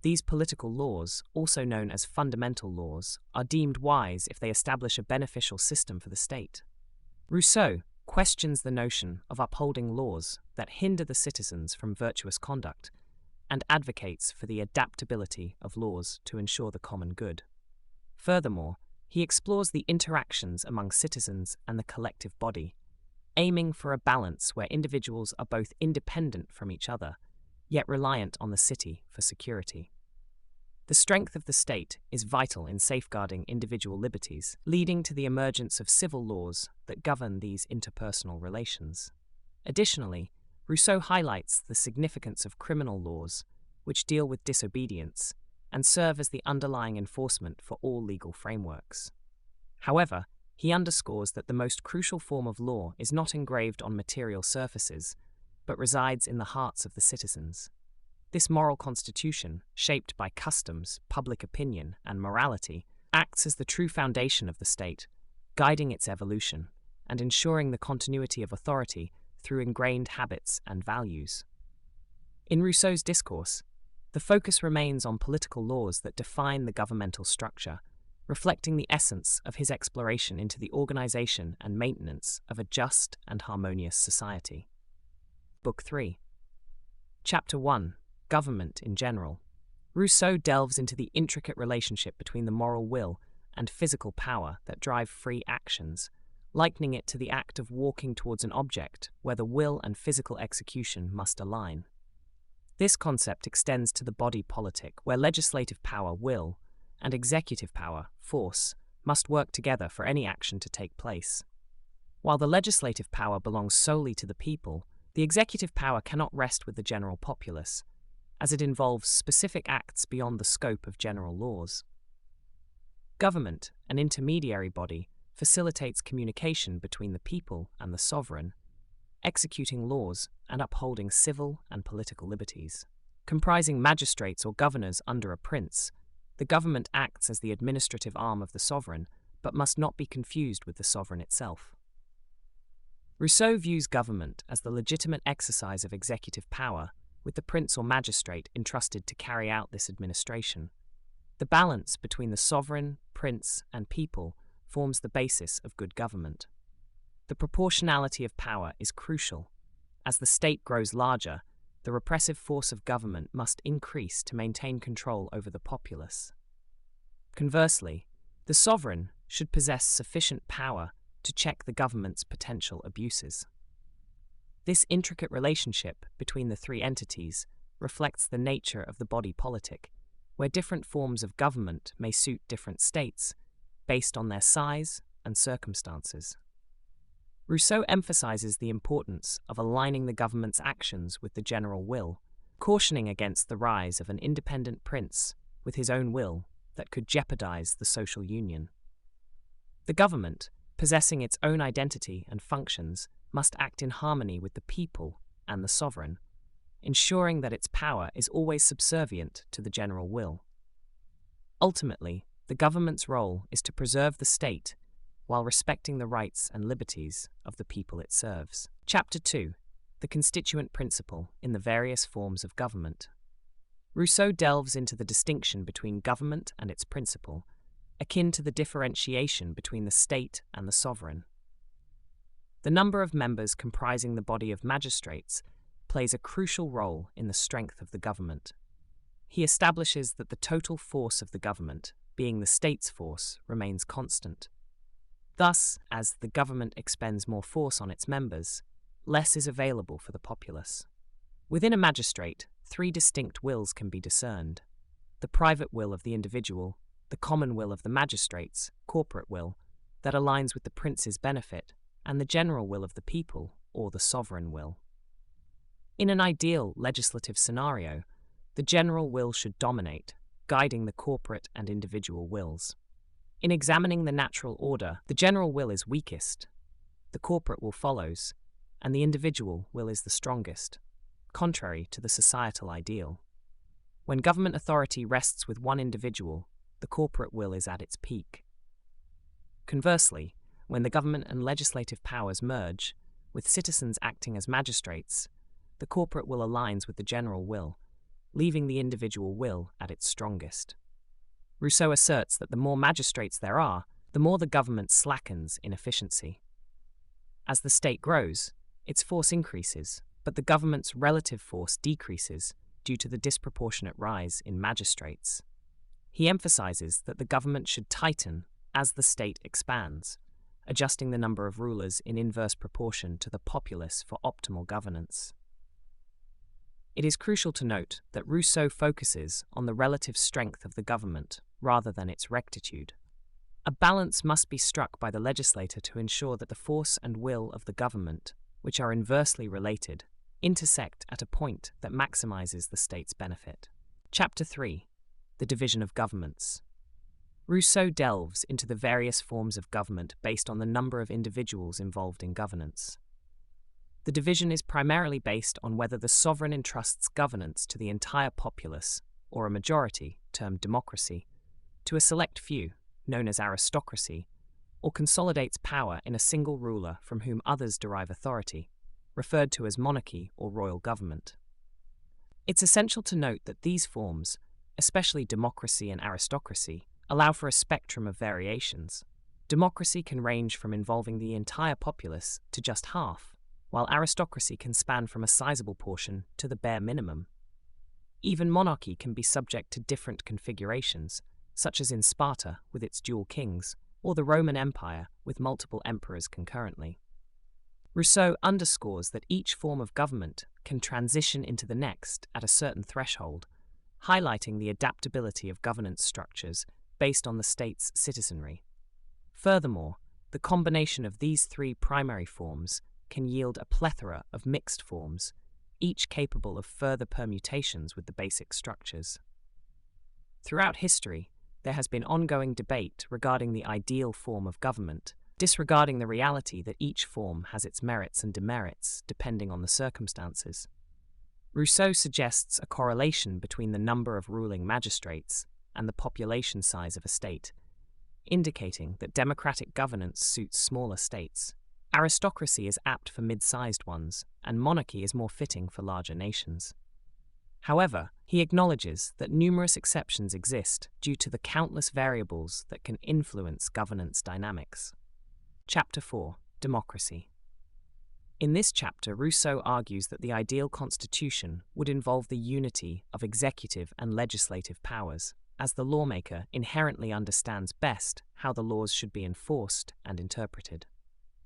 These political laws, also known as fundamental laws, are deemed wise if they establish a beneficial system for the state. Rousseau questions the notion of upholding laws that hinder the citizens from virtuous conduct and advocates for the adaptability of laws to ensure the common good. Furthermore, he explores the interactions among citizens and the collective body, aiming for a balance where individuals are both independent from each other, yet reliant on the city for security. The strength of the state is vital in safeguarding individual liberties, leading to the emergence of civil laws that govern these interpersonal relations. Additionally, Rousseau highlights the significance of criminal laws, which deal with disobedience and serve as the underlying enforcement for all legal frameworks. However, he underscores that the most crucial form of law is not engraved on material surfaces, but resides in the hearts of the citizens. This moral constitution, shaped by customs, public opinion, and morality, acts as the true foundation of the state, guiding its evolution and ensuring the continuity of authority through ingrained habits and values. In Rousseau's discourse, the focus remains on political laws that define the governmental structure, reflecting the essence of his exploration into the organization and maintenance of a just and harmonious society. Book 3. Chapter 1. Government in General. Rousseau delves into the intricate relationship between the moral will and physical power that drive free actions, likening it to the act of walking towards an object where the will and physical execution must align. This concept extends to the body politic, where legislative power, will, and executive power, force, must work together for any action to take place. While the legislative power belongs solely to the people, the executive power cannot rest with the general populace, as it involves specific acts beyond the scope of general laws. Government, an intermediary body, facilitates communication between the people and the sovereign, executing laws and upholding civil and political liberties. Comprising magistrates or governors under a prince, the government acts as the administrative arm of the sovereign, but must not be confused with the sovereign itself. Rousseau views government as the legitimate exercise of executive power, with the prince or magistrate entrusted to carry out this administration. The balance between the sovereign, prince, and people forms the basis of good government. The proportionality of power is crucial. As the state grows larger, the repressive force of government must increase to maintain control over the populace. Conversely, the sovereign should possess sufficient power to check the government's potential abuses. This intricate relationship between the three entities reflects the nature of the body politic, where different forms of government may suit different states based on their size and circumstances. Rousseau emphasizes the importance of aligning the government's actions with the general will, cautioning against the rise of an independent prince with his own will that could jeopardize the social union. The government, possessing its own identity and functions, must act in harmony with the people and the sovereign, ensuring that its power is always subservient to the general will. Ultimately, the government's role is to preserve the state while respecting the rights and liberties of the people it serves. Chapter 2. the constituent principle in the various forms of government. Rousseau delves into the distinction between government and its principle, akin to the differentiation between the state and the sovereign. The number of members comprising the body of magistrates plays a crucial role in the strength of the government. He establishes that the total force of the government, being the state's force, remains constant. Thus, as the government expends more force on its members, less is available for the populace. Within a magistrate, three distinct wills can be discerned: the private will of the individual, the common will of the magistrates, corporate will, that aligns with the prince's benefit, and the general will of the people, or the sovereign will. In an ideal legislative scenario, the general will should dominate, guiding the corporate and individual wills. In examining the natural order, the general will is weakest, the corporate will follows, and the individual will is the strongest, contrary to the societal ideal. When government authority rests with one individual, the corporate will is at its peak. Conversely, when the government and legislative powers merge, with citizens acting as magistrates, the corporate will aligns with the general will, leaving the individual will at its strongest. Rousseau asserts that the more magistrates there are, the more the government slackens in efficiency. As the state grows, its force increases, but the government's relative force decreases due to the disproportionate rise in magistrates. He emphasizes that the government should tighten as the state expands, adjusting the number of rulers in inverse proportion to the populace for optimal governance. It is crucial to note that Rousseau focuses on the relative strength of the government rather than its rectitude. A balance must be struck by the legislator to ensure that the force and will of the government, which are inversely related, intersect at a point that maximizes the state's benefit. Chapter 3: The Division of Governments. Rousseau delves into the various forms of government based on the number of individuals involved in governance. The division is primarily based on whether the sovereign entrusts governance to the entire populace, or a majority, termed democracy, to a select few, known as aristocracy, or consolidates power in a single ruler from whom others derive authority, referred to as monarchy or royal government. It's essential to note that these forms, especially democracy and aristocracy, allow for a spectrum of variations. Democracy can range from involving the entire populace to just half, while aristocracy can span from a sizable portion to the bare minimum. Even monarchy can be subject to different configurations, such as in Sparta with its dual kings, or the Roman Empire with multiple emperors concurrently. Rousseau underscores that each form of government can transition into the next at a certain threshold, highlighting the adaptability of governance structures based on the state's citizenry. Furthermore, the combination of these three primary forms can yield a plethora of mixed forms, each capable of further permutations with the basic structures. Throughout history, there has been ongoing debate regarding the ideal form of government, disregarding the reality that each form has its merits and demerits depending on the circumstances. Rousseau suggests a correlation between the number of ruling magistrates and the population size of a state, indicating that democratic governance suits smaller states. Aristocracy is apt for mid-sized ones, and monarchy is more fitting for larger nations. However, he acknowledges that numerous exceptions exist due to the countless variables that can influence governance dynamics. Chapter 4: Democracy. In this chapter, Rousseau argues that the ideal constitution would involve the unity of executive and legislative powers, as the lawmaker inherently understands best how the laws should be enforced and interpreted.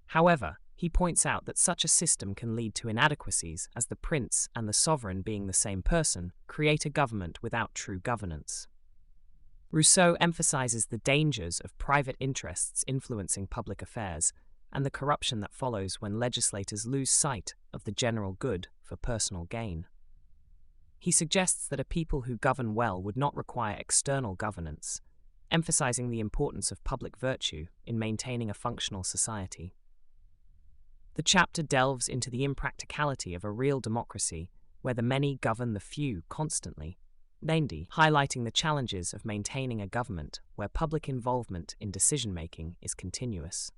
However, he points out that such a system can lead to inadequacies, as the prince and the sovereign, being the same person, create a government without true governance. Rousseau emphasizes the dangers of private interests influencing public affairs and the corruption that follows when legislators lose sight of the general good for personal gain. He suggests that a people who govern well would not require external governance, emphasizing the importance of public virtue in maintaining a functional society. The chapter delves into the impracticality of a real democracy where the many govern the few constantly, namely highlighting the challenges of maintaining a government where public involvement in decision-making is continuous.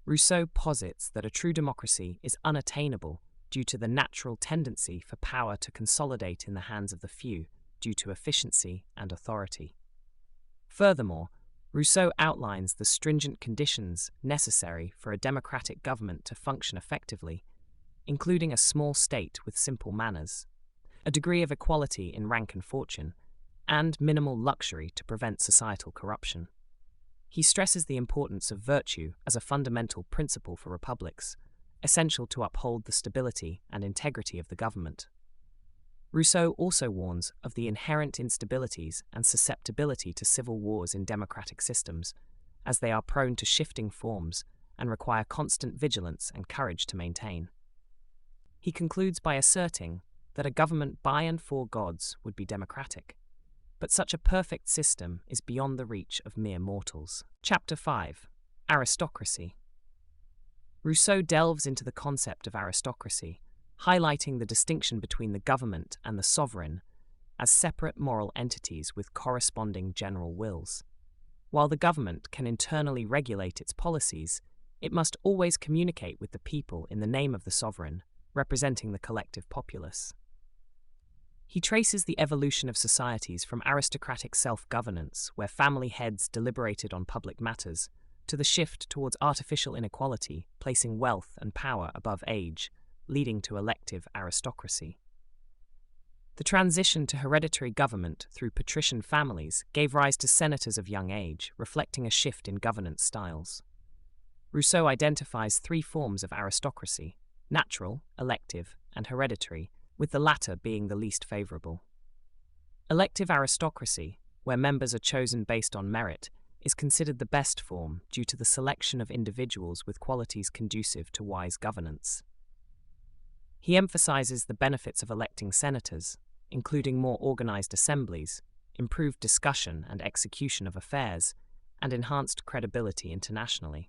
Rousseau posits that a true democracy is unattainable due to the natural tendency for power to consolidate in the hands of the few due to efficiency and authority. Furthermore, Rousseau outlines the stringent conditions necessary for a democratic government to function effectively, including a small state with simple manners, a degree of equality in rank and fortune, and minimal luxury to prevent societal corruption. He stresses the importance of virtue as a fundamental principle for republics, essential to uphold the stability and integrity of the government. Rousseau also warns of the inherent instabilities and susceptibility to civil wars in democratic systems, as they are prone to shifting forms and require constant vigilance and courage to maintain. He concludes by asserting that a government by and for gods would be democratic, but such a perfect system is beyond the reach of mere mortals. Chapter 5. Aristocracy. Rousseau delves into the concept of aristocracy, highlighting the distinction between the government and the sovereign as separate moral entities with corresponding general wills. While the government can internally regulate its policies, it must always communicate with the people in the name of the sovereign, representing the collective populace. He traces the evolution of societies from aristocratic self-governance, where family heads deliberated on public matters, to the shift towards artificial inequality, placing wealth and power above age, leading to elective aristocracy. The transition to hereditary government through patrician families gave rise to senators of young age, reflecting a shift in governance styles. Rousseau identifies three forms of aristocracy: natural, elective, and hereditary, with the latter being the least favorable. Elective aristocracy, where members are chosen based on merit, is considered the best form due to the selection of individuals with qualities conducive to wise governance. He emphasizes the benefits of electing senators, including more organized assemblies, improved discussion and execution of affairs, and enhanced credibility internationally.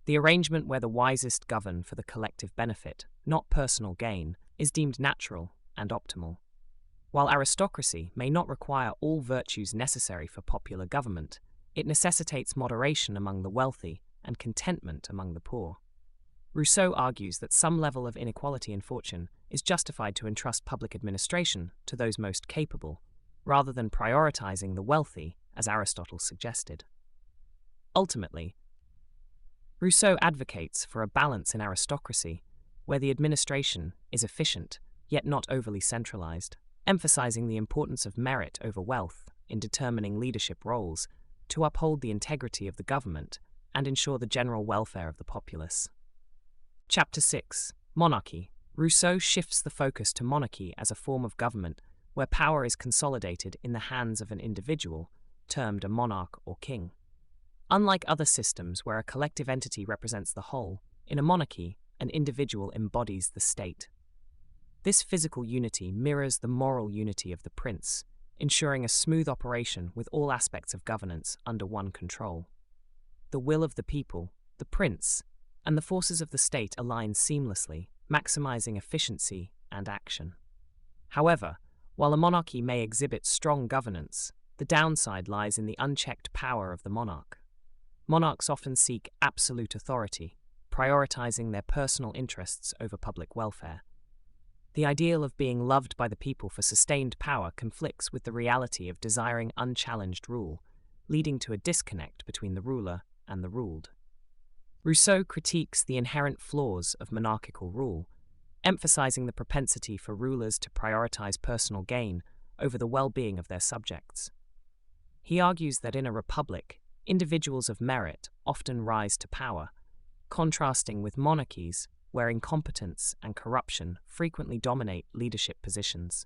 The arrangement where the wisest govern for the collective benefit, not personal gain, is deemed natural and optimal. While aristocracy may not require all virtues necessary for popular government, it necessitates moderation among the wealthy and contentment among the poor. Rousseau argues that some level of inequality in fortune is justified to entrust public administration to those most capable, rather than prioritizing the wealthy, as Aristotle suggested. Ultimately, Rousseau advocates for a balance in aristocracy, where the administration is efficient, yet not overly centralized, emphasizing the importance of merit over wealth in determining leadership roles to uphold the integrity of the government and ensure the general welfare of the populace. Chapter 6. Monarchy. Rousseau shifts the focus to monarchy as a form of government where power is consolidated in the hands of an individual, termed a monarch or king. Unlike other systems where a collective entity represents the whole, in a monarchy, an individual embodies the state. This physical unity mirrors the moral unity of the prince, ensuring a smooth operation with all aspects of governance under one control. The will of the people, the prince, and the forces of the state align seamlessly, maximizing efficiency and action. However, while a monarchy may exhibit strong governance, the downside lies in the unchecked power of the monarch. Monarchs often seek absolute authority, prioritizing their personal interests over public welfare. The ideal of being loved by the people for sustained power conflicts with the reality of desiring unchallenged rule, leading to a disconnect between the ruler and the ruled. Rousseau critiques the inherent flaws of monarchical rule, emphasizing the propensity for rulers to prioritize personal gain over the well-being of their subjects. He argues that in a republic, individuals of merit often rise to power, contrasting with monarchies where incompetence and corruption frequently dominate leadership positions.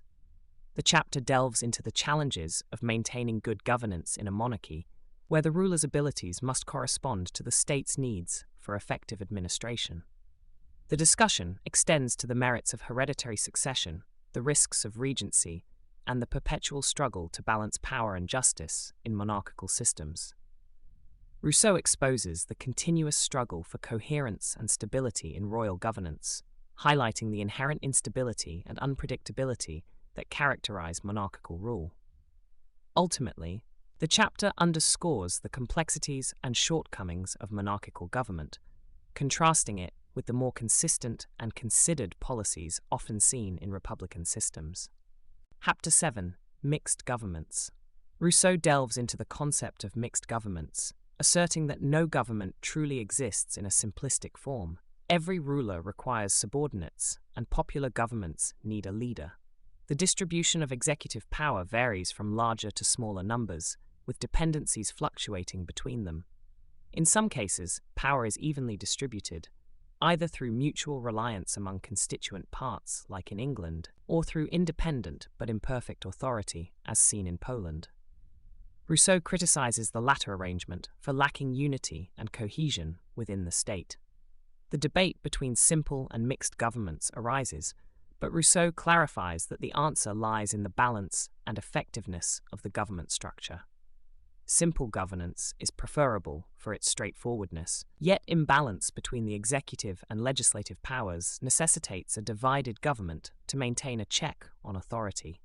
The chapter delves into the challenges of maintaining good governance in a monarchy, where the ruler's abilities must correspond to the state's needs for effective administration. The discussion extends to the merits of hereditary succession, the risks of regency, and the perpetual struggle to balance power and justice in monarchical systems. Rousseau exposes the continuous struggle for coherence and stability in royal governance, highlighting the inherent instability and unpredictability that characterize monarchical rule. Ultimately, the chapter underscores the complexities and shortcomings of monarchical government, contrasting it with the more consistent and considered policies often seen in republican systems. Chapter 7. Mixed governments. Rousseau delves into the concept of mixed governments, asserting that no government truly exists in a simplistic form. Every ruler requires subordinates, and popular governments need a leader. The distribution of executive power varies from larger to smaller numbers, with dependencies fluctuating between them. In some cases, power is evenly distributed, either through mutual reliance among constituent parts, like in England, or through independent but imperfect authority, as seen in Poland. Rousseau criticizes the latter arrangement for lacking unity and cohesion within the state. The debate between simple and mixed governments arises, but Rousseau clarifies that the answer lies in the balance and effectiveness of the government structure. Simple governance is preferable for its straightforwardness, yet imbalance between the executive and legislative powers necessitates a divided government to maintain a check on authority.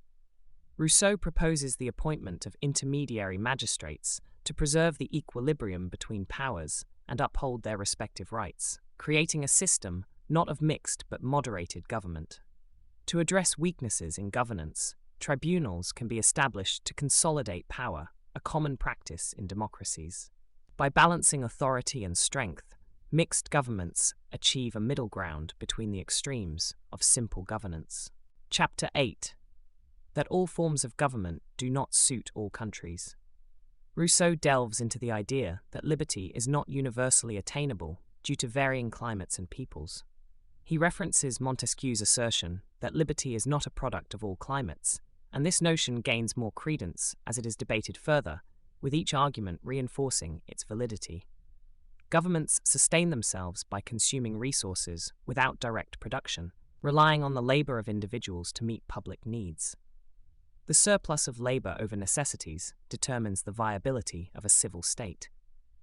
Rousseau proposes the appointment of intermediary magistrates to preserve the equilibrium between powers and uphold their respective rights, creating a system not of mixed but moderated government. To address weaknesses in governance, tribunals can be established to consolidate power, a common practice in democracies. By balancing authority and strength, mixed governments achieve a middle ground between the extremes of simple governance. Chapter 8. That all forms of government do not suit all countries. Rousseau delves into the idea that liberty is not universally attainable due to varying climates and peoples. He references Montesquieu's assertion that liberty is not a product of all climates, and this notion gains more credence as it is debated further, with each argument reinforcing its validity. Governments sustain themselves by consuming resources without direct production, relying on the labor of individuals to meet public needs. The surplus of labor over necessities determines the viability of a civil state.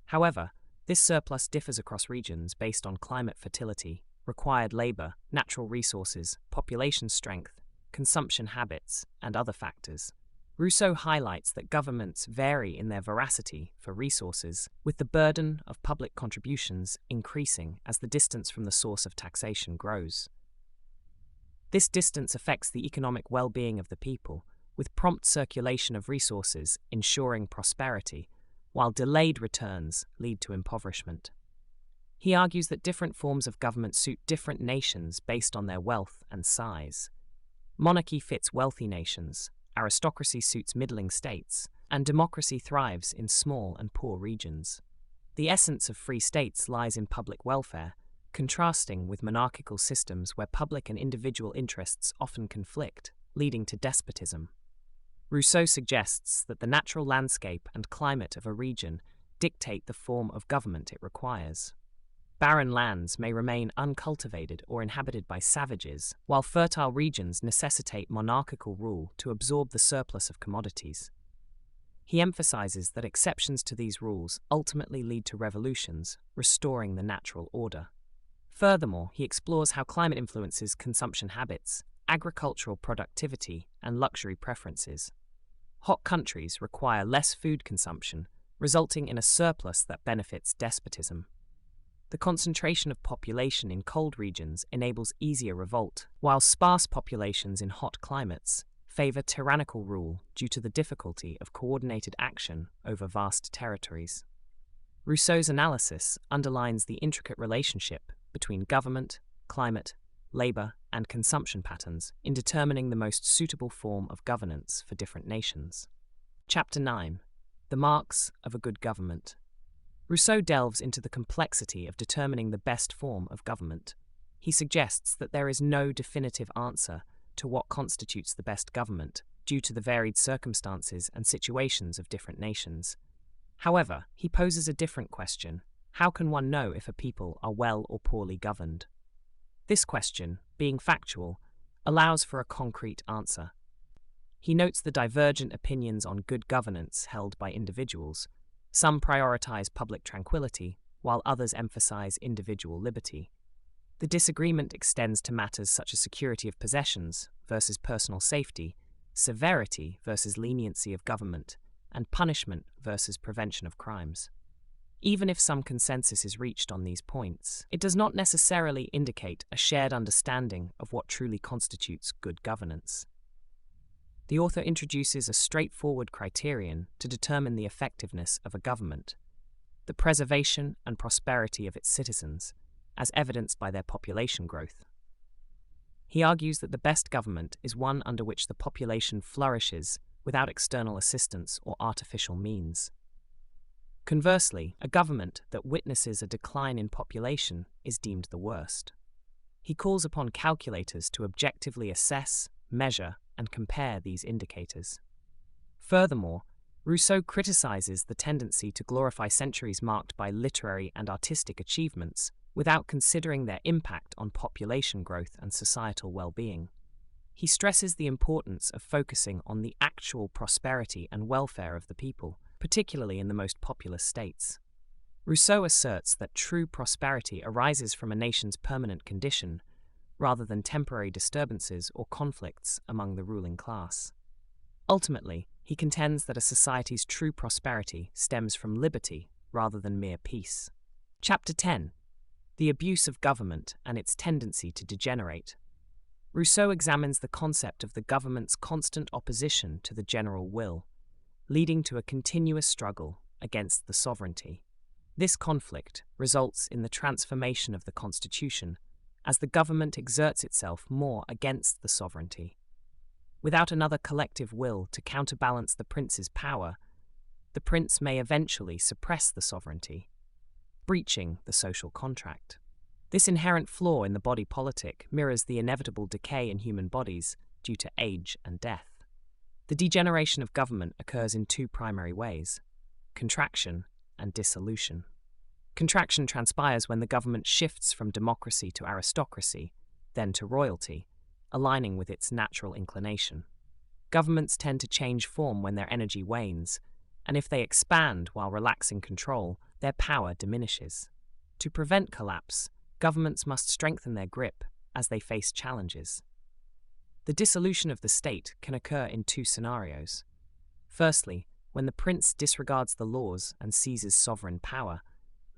However, this surplus differs across regions based on climate fertility, required labor, natural resources, population strength, consumption habits, and other factors. Rousseau highlights that governments vary in their voracity for resources, with the burden of public contributions increasing as the distance from the source of taxation grows. This distance affects the economic well-being of the people, with prompt circulation of resources ensuring prosperity, while delayed returns lead to impoverishment. He argues that different forms of government suit different nations based on their wealth and size. Monarchy fits wealthy nations, aristocracy suits middling states, and democracy thrives in small and poor regions. The essence of free states lies in public welfare, contrasting with monarchical systems where public and individual interests often conflict, leading to despotism. Rousseau suggests that the natural landscape and climate of a region dictate the form of government it requires. Barren lands may remain uncultivated or inhabited by savages, while fertile regions necessitate monarchical rule to absorb the surplus of commodities. He emphasizes that exceptions to these rules ultimately lead to revolutions, restoring the natural order. Furthermore, he explores how climate influences consumption habits, agricultural productivity, and luxury preferences. Hot countries require less food consumption, resulting in a surplus that benefits despotism. The concentration of population in cold regions enables easier revolt, while sparse populations in hot climates favor tyrannical rule due to the difficulty of coordinated action over vast territories. Rousseau's analysis underlines the intricate relationship between government, climate, labor, and consumption patterns in determining the most suitable form of governance for different nations. Chapter 9. The Marks of a Good Government. Rousseau delves into the complexity of determining the best form of government. He suggests that there is no definitive answer to what constitutes the best government due to the varied circumstances and situations of different nations. However, he poses a different question: how can one know if a people are well or poorly governed? This question, being factual, allows for a concrete answer. He notes the divergent opinions on good governance held by individuals. Some prioritize public tranquility, while others emphasize individual liberty. The disagreement extends to matters such as security of possessions versus personal safety, severity versus leniency of government, and punishment versus prevention of crimes. Even if some consensus is reached on these points, it does not necessarily indicate a shared understanding of what truly constitutes good governance. The author introduces a straightforward criterion to determine the effectiveness of a government: the preservation and prosperity of its citizens, as evidenced by their population growth. He argues that the best government is one under which the population flourishes without external assistance or artificial means. Conversely, a government that witnesses a decline in population is deemed the worst. He calls upon calculators to objectively assess, measure, and compare these indicators. Furthermore, Rousseau criticizes the tendency to glorify centuries marked by literary and artistic achievements without considering their impact on population growth and societal well-being. He stresses the importance of focusing on the actual prosperity and welfare of the people, particularly in the most populous states. Rousseau asserts that true prosperity arises from a nation's permanent condition, rather than temporary disturbances or conflicts among the ruling class. Ultimately, he contends that a society's true prosperity stems from liberty rather than mere peace. Chapter 10. The Abuse of Government and its Tendency to Degenerate. Rousseau examines the concept of the government's constant opposition to the general will, leading to a continuous struggle against the sovereignty. This conflict results in the transformation of the constitution, as the government exerts itself more against the sovereignty. Without another collective will to counterbalance the prince's power, the prince may eventually suppress the sovereignty, breaching the social contract. This inherent flaw in the body politic mirrors the inevitable decay in human bodies due to age and death. The degeneration of government occurs in two primary ways: contraction and dissolution. Contraction transpires when the government shifts from democracy to aristocracy, then to royalty, aligning with its natural inclination. Governments tend to change form when their energy wanes, and if they expand while relaxing control, their power diminishes. To prevent collapse, governments must strengthen their grip as they face challenges. The dissolution of the state can occur in two scenarios. Firstly, when the prince disregards the laws and seizes sovereign power,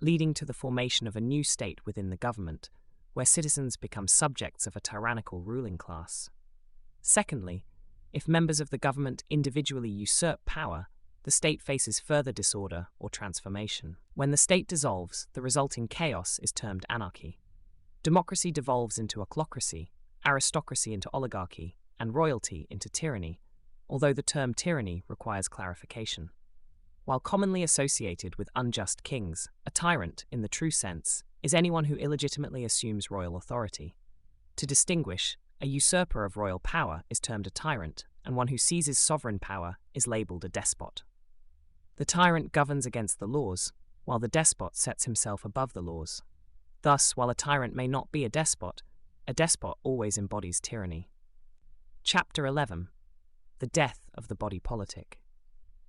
leading to the formation of a new state within the government, where citizens become subjects of a tyrannical ruling class. Secondly, if members of the government individually usurp power, the state faces further disorder or transformation. When the state dissolves, the resulting chaos is termed anarchy. Democracy devolves into ochlocracy, aristocracy into oligarchy, and royalty into tyranny, although the term tyranny requires clarification. While commonly associated with unjust kings, a tyrant, in the true sense, is anyone who illegitimately assumes royal authority. To distinguish, a usurper of royal power is termed a tyrant, and one who seizes sovereign power is labelled a despot. The tyrant governs against the laws, while the despot sets himself above the laws. Thus, while a tyrant may not be a despot always embodies tyranny. Chapter 11. The Death of the Body Politic.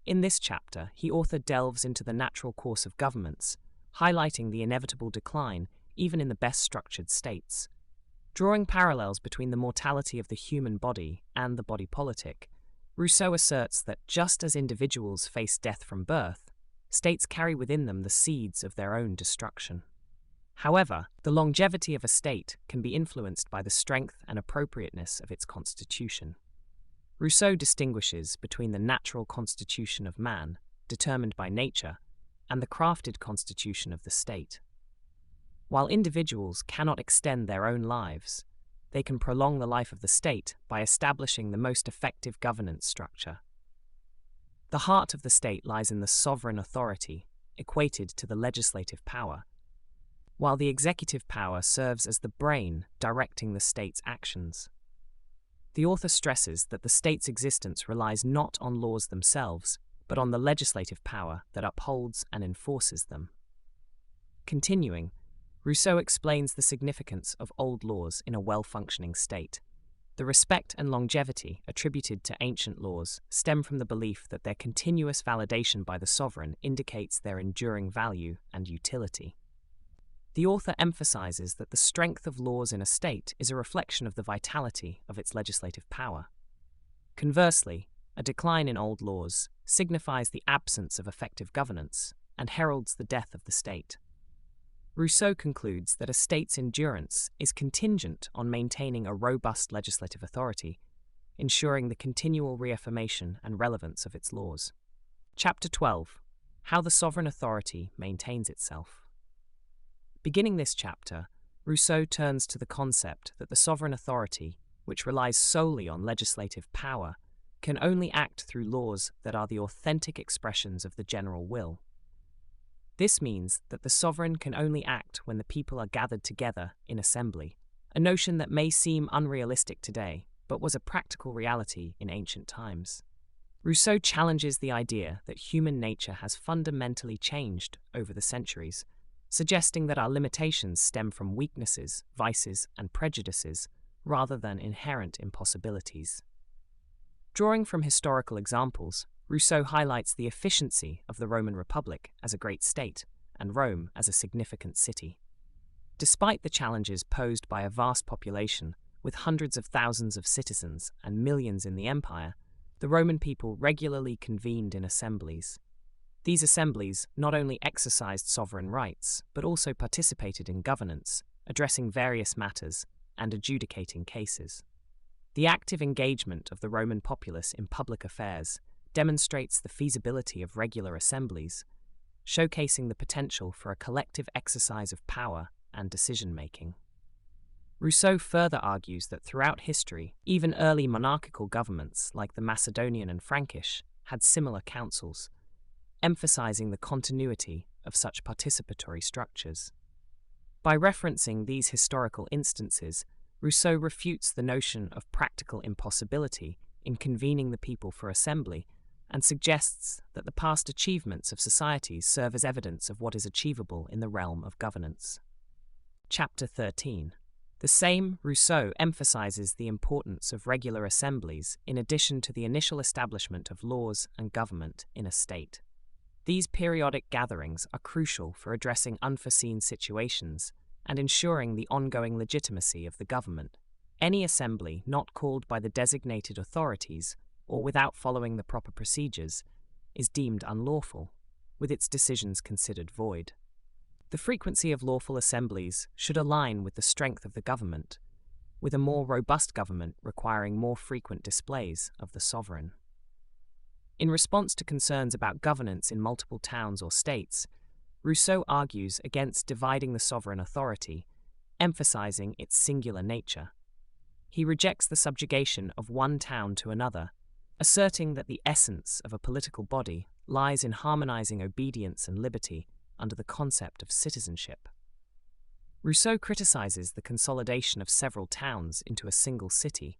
In this chapter, the author delves into the natural course of governments, highlighting the inevitable decline even in the best structured states. Drawing parallels between the mortality of the human body and the body politic, Rousseau asserts that just as individuals face death from birth, states carry within them the seeds of their own destruction. However, the longevity of a state can be influenced by the strength and appropriateness of its constitution. Rousseau distinguishes between the natural constitution of man, determined by nature, and the crafted constitution of the state. While individuals cannot extend their own lives, they can prolong the life of the state by establishing the most effective governance structure. The heart of the state lies in the sovereign authority, equated to the legislative power, while the executive power serves as the brain directing the state's actions. The author stresses that the state's existence relies not on laws themselves, but on the legislative power that upholds and enforces them. Continuing, Rousseau explains the significance of old laws in a well-functioning state. The respect and longevity attributed to ancient laws stem from the belief that their continuous validation by the sovereign indicates their enduring value and utility. The author emphasizes that the strength of laws in a state is a reflection of the vitality of its legislative power. Conversely, a decline in old laws signifies the absence of effective governance, and heralds the death of the state. Rousseau concludes that a state's endurance is contingent on maintaining a robust legislative authority, ensuring the continual reaffirmation and relevance of its laws. Chapter 12. How the sovereign authority maintains itself. Beginning this chapter, Rousseau turns to the concept that the sovereign authority, which relies solely on legislative power, can only act through laws that are the authentic expressions of the general will. This means that the sovereign can only act when the people are gathered together in assembly, a notion that may seem unrealistic today, but was a practical reality in ancient times. Rousseau challenges the idea that human nature has fundamentally changed over the centuries, suggesting that our limitations stem from weaknesses, vices, and prejudices, rather than inherent impossibilities. Drawing from historical examples, Rousseau highlights the efficiency of the Roman Republic as a great state and Rome as a significant city. Despite the challenges posed by a vast population, with hundreds of thousands of citizens and millions in the empire, the Roman people regularly convened in assemblies. These assemblies not only exercised sovereign rights, but also participated in governance, addressing various matters and adjudicating cases. The active engagement of the Roman populace in public affairs demonstrates the feasibility of regular assemblies, showcasing the potential for a collective exercise of power and decision-making. Rousseau further argues that throughout history, even early monarchical governments like the Macedonian and Frankish had similar councils, emphasizing the continuity of such participatory structures. By referencing these historical instances, Rousseau refutes the notion of practical impossibility in convening the people for assembly and suggests that the past achievements of societies serve as evidence of what is achievable in the realm of governance. Chapter 13. The same Rousseau emphasizes the importance of regular assemblies in addition to the initial establishment of laws and government in a state. These periodic gatherings are crucial for addressing unforeseen situations and ensuring the ongoing legitimacy of the government. Any assembly not called by the designated authorities or without following the proper procedures is deemed unlawful, with its decisions considered void. The frequency of lawful assemblies should align with the strength of the government, with a more robust government requiring more frequent displays of the sovereign. In response to concerns about governance in multiple towns or states, Rousseau argues against dividing the sovereign authority, emphasizing its singular nature. He rejects the subjugation of one town to another, asserting that the essence of a political body lies in harmonizing obedience and liberty under the concept of citizenship. Rousseau criticizes the consolidation of several towns into a single city,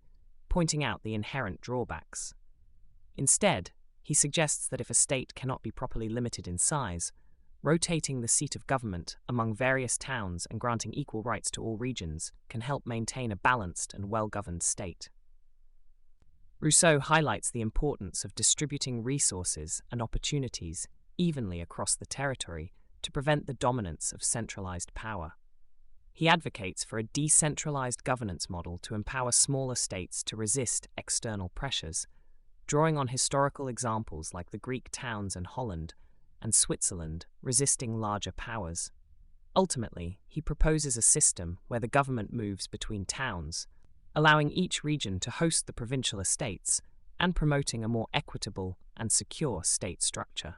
pointing out the inherent drawbacks. Instead, he suggests that if a state cannot be properly limited in size, rotating the seat of government among various towns and granting equal rights to all regions can help maintain a balanced and well-governed state. Rousseau highlights the importance of distributing resources and opportunities evenly across the territory to prevent the dominance of centralized power. He advocates for a decentralized governance model to empower smaller states to resist external pressures, drawing on historical examples like the Greek towns in Holland and Switzerland resisting larger powers. Ultimately, he proposes a system where the government moves between towns, allowing each region to host the provincial estates and promoting a more equitable and secure state structure.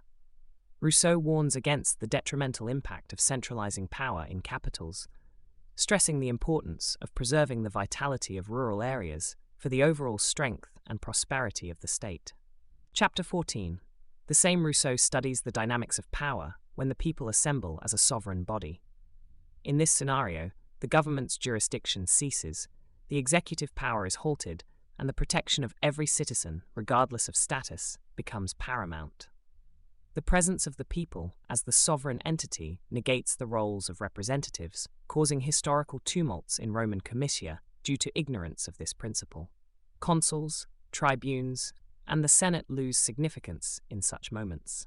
Rousseau warns against the detrimental impact of centralizing power in capitals, stressing the importance of preserving the vitality of rural areas for the overall strength and prosperity of the state. Chapter 14. The same Rousseau studies the dynamics of power when the people assemble as a sovereign body. In this scenario, the government's jurisdiction ceases, the executive power is halted, and the protection of every citizen, regardless of status, becomes paramount. The presence of the people as the sovereign entity negates the roles of representatives, causing historical tumults in Roman comitia due to ignorance of this principle. Consuls, tribunes, and the Senate lose significance in such moments.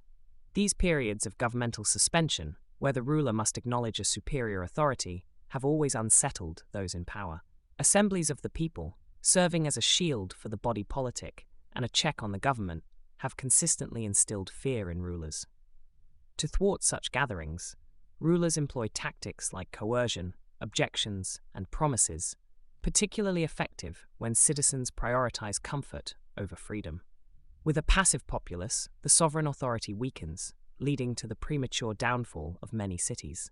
These periods of governmental suspension, where the ruler must acknowledge a superior authority, have always unsettled those in power. Assemblies of the people, serving as a shield for the body politic and a check on the government, have consistently instilled fear in rulers. To thwart such gatherings, rulers employ tactics like coercion, objections, and promises, particularly effective when citizens prioritize comfort over freedom. With a passive populace, the sovereign authority weakens, leading to the premature downfall of many cities.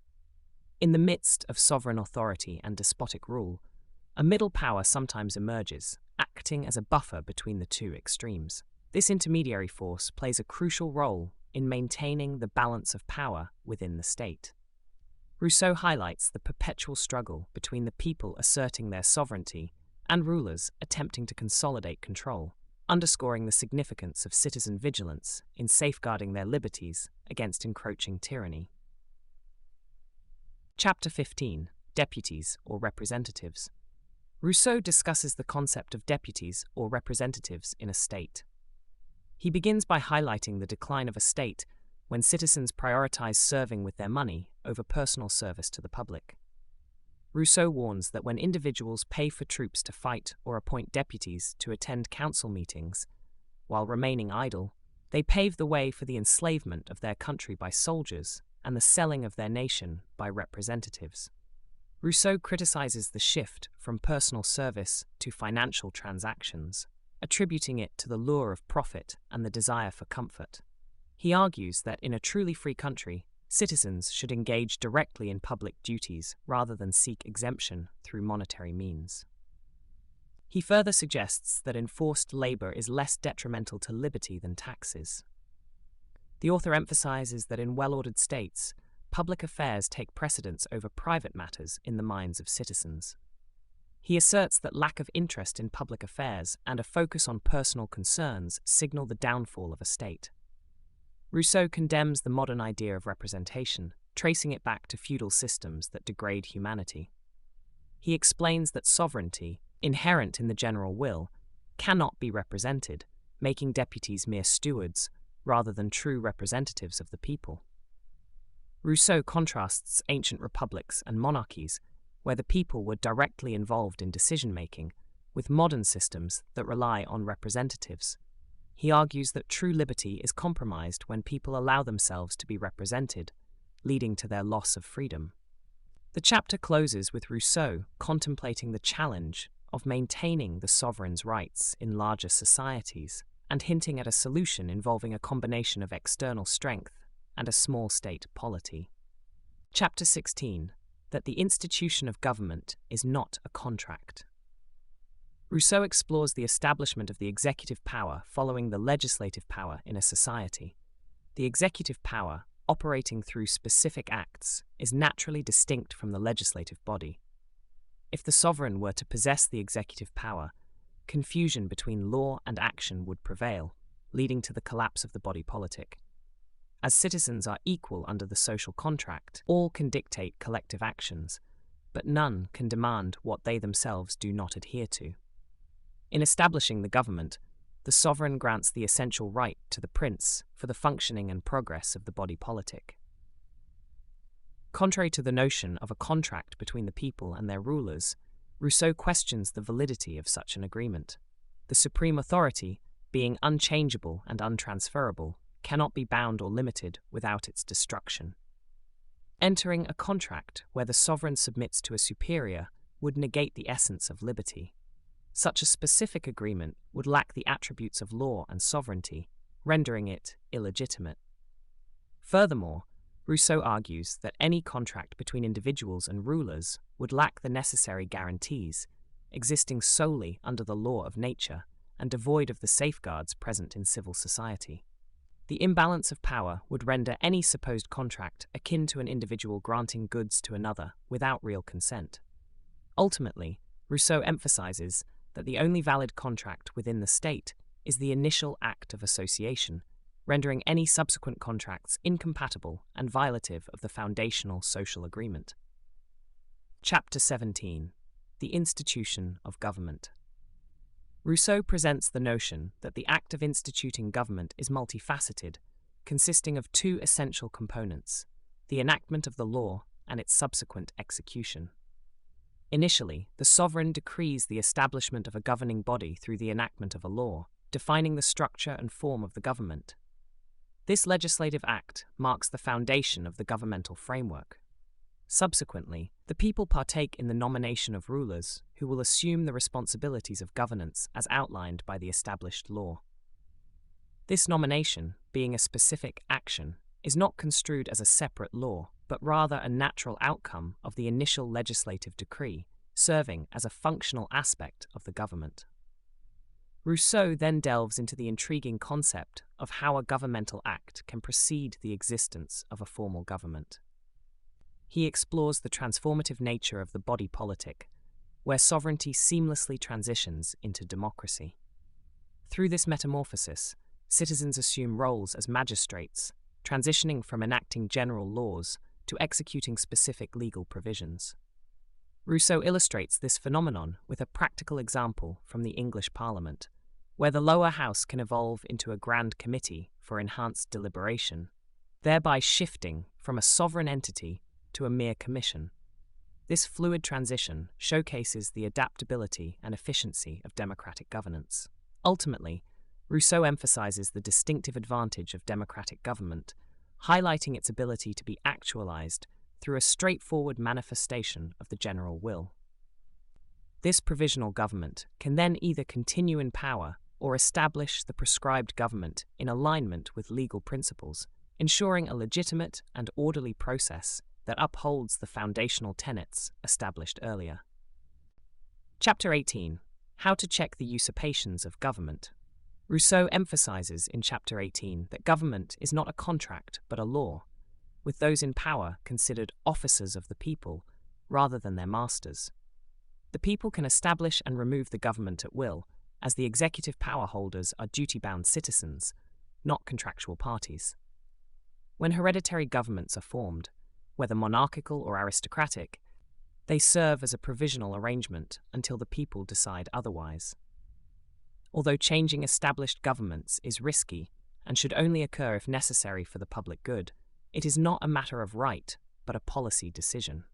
In the midst of sovereign authority and despotic rule, a middle power sometimes emerges, acting as a buffer between the two extremes. This intermediary force plays a crucial role in maintaining the balance of power within the state. Rousseau highlights the perpetual struggle between the people asserting their sovereignty and rulers attempting to consolidate control, underscoring the significance of citizen vigilance in safeguarding their liberties against encroaching tyranny. Chapter 15: Deputies or Representatives. Rousseau discusses the concept of deputies or representatives in a state. He begins by highlighting the decline of a state when citizens prioritize serving with their money over personal service to the public. Rousseau warns that when individuals pay for troops to fight or appoint deputies to attend council meetings, while remaining idle, they pave the way for the enslavement of their country by soldiers and the selling of their nation by representatives. Rousseau criticizes the shift from personal service to financial transactions, attributing it to the lure of profit and the desire for comfort. He argues that in a truly free country, citizens should engage directly in public duties rather than seek exemption through monetary means. He further suggests that enforced labor is less detrimental to liberty than taxes. The author emphasizes that in well-ordered states, public affairs take precedence over private matters in the minds of citizens. He asserts that lack of interest in public affairs and a focus on personal concerns signal the downfall of a state. Rousseau condemns the modern idea of representation, tracing it back to feudal systems that degrade humanity. He explains that sovereignty, inherent in the general will, cannot be represented, making deputies mere stewards rather than true representatives of the people. Rousseau contrasts ancient republics and monarchies, where the people were directly involved in decision-making, with modern systems that rely on representatives. He argues that true liberty is compromised when people allow themselves to be represented, leading to their loss of freedom. The chapter closes with Rousseau contemplating the challenge of maintaining the sovereign's rights in larger societies and hinting at a solution involving a combination of external strength and a small state polity. Chapter 16: That the institution of government is not a contract. Rousseau explores the establishment of the executive power following the legislative power in a society. The executive power, operating through specific acts, is naturally distinct from the legislative body. If the sovereign were to possess the executive power, confusion between law and action would prevail, leading to the collapse of the body politic. As citizens are equal under the social contract, all can dictate collective actions, but none can demand what they themselves do not adhere to. In establishing the government, the sovereign grants the essential right to the prince for the functioning and progress of the body politic. Contrary to the notion of a contract between the people and their rulers, Rousseau questions the validity of such an agreement. The supreme authority, being unchangeable and untransferable, cannot be bound or limited without its destruction. Entering a contract where the sovereign submits to a superior would negate the essence of liberty. Such a specific agreement would lack the attributes of law and sovereignty, rendering it illegitimate. Furthermore, Rousseau argues that any contract between individuals and rulers would lack the necessary guarantees, existing solely under the law of nature and devoid of the safeguards present in civil society. The imbalance of power would render any supposed contract akin to an individual granting goods to another without real consent. Ultimately, Rousseau emphasizes that the only valid contract within the state is the initial act of association, rendering any subsequent contracts incompatible and violative of the foundational social agreement. Chapter 17: The Institution of Government. Rousseau presents the notion that the act of instituting government is multifaceted, consisting of two essential components: the enactment of the law and its subsequent execution. Initially, the sovereign decrees the establishment of a governing body through the enactment of a law, defining the structure and form of the government. This legislative act marks the foundation of the governmental framework. Subsequently, the people partake in the nomination of rulers who will assume the responsibilities of governance as outlined by the established law. This nomination, being a specific action, is not construed as a separate law, but rather a natural outcome of the initial legislative decree, serving as a functional aspect of the government. Rousseau then delves into the intriguing concept of how a governmental act can precede the existence of a formal government. He explores the transformative nature of the body politic, where sovereignty seamlessly transitions into democracy. Through this metamorphosis, citizens assume roles as magistrates, transitioning from enacting general laws to executing specific legal provisions. Rousseau illustrates this phenomenon with a practical example from the English Parliament, where the lower house can evolve into a grand committee for enhanced deliberation, thereby shifting from a sovereign entity to a mere commission. This fluid transition showcases the adaptability and efficiency of democratic governance. Ultimately, Rousseau emphasizes the distinctive advantage of democratic government, highlighting its ability to be actualized through a straightforward manifestation of the general will. This provisional government can then either continue in power or establish the prescribed government in alignment with legal principles, ensuring a legitimate and orderly process that upholds the foundational tenets established earlier. Chapter 18. How to check the usurpations of government. Rousseau emphasizes in Chapter 18 that government is not a contract but a law, with those in power considered officers of the people rather than their masters. The people can establish and remove the government at will, as the executive power holders are duty-bound citizens, not contractual parties. When hereditary governments are formed, whether monarchical or aristocratic, they serve as a provisional arrangement until the people decide otherwise. Although changing established governments is risky and should only occur if necessary for the public good, it is not a matter of right, but a policy decision.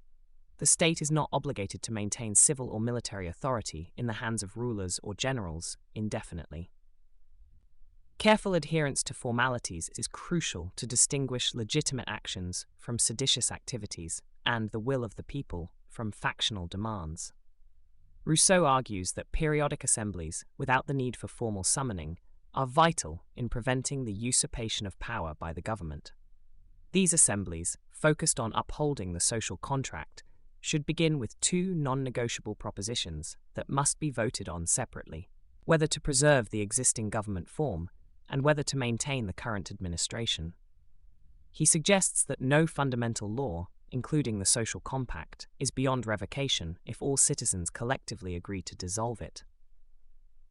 The state is not obligated to maintain civil or military authority in the hands of rulers or generals indefinitely. Careful adherence to formalities is crucial to distinguish legitimate actions from seditious activities and the will of the people from factional demands. Rousseau argues that periodic assemblies, without the need for formal summoning, are vital in preventing the usurpation of power by the government. These assemblies, focused on upholding the social contract, should begin with two non-negotiable propositions that must be voted on separately: whether to preserve the existing government form and whether to maintain the current administration. He suggests that no fundamental law, including the social compact, is beyond revocation if all citizens collectively agree to dissolve it.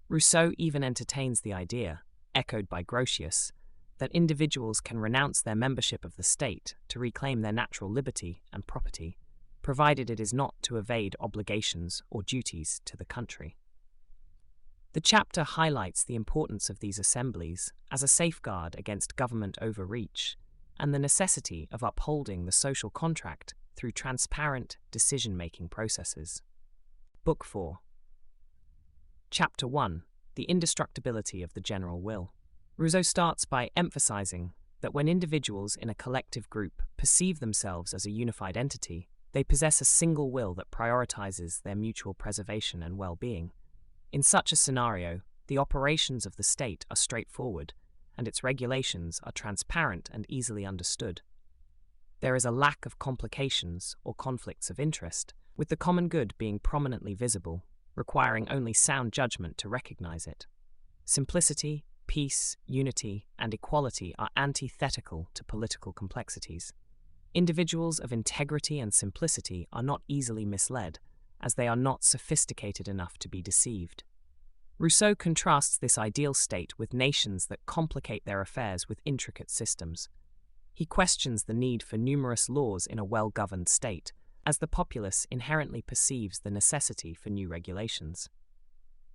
Rousseau even entertains the idea, echoed by Grotius, that individuals can renounce their membership of the state to reclaim their natural liberty and property, provided it is not to evade obligations or duties to the country. The chapter highlights the importance of these assemblies as a safeguard against government overreach and the necessity of upholding the social contract through transparent decision-making processes. Book 4. Chapter 1. The Indestructibility of the General Will. Rousseau starts by emphasizing that when individuals in a collective group perceive themselves as a unified entity, they possess a single will that prioritizes their mutual preservation and well-being. In such a scenario, the operations of the state are straightforward, and its regulations are transparent and easily understood. There is a lack of complications or conflicts of interest, with the common good being prominently visible, requiring only sound judgment to recognize it. Simplicity, peace, unity, and equality are antithetical to political complexities. Individuals of integrity and simplicity are not easily misled, as they are not sophisticated enough to be deceived. Rousseau contrasts this ideal state with nations that complicate their affairs with intricate systems. He questions the need for numerous laws in a well-governed state, as the populace inherently perceives the necessity for new regulations.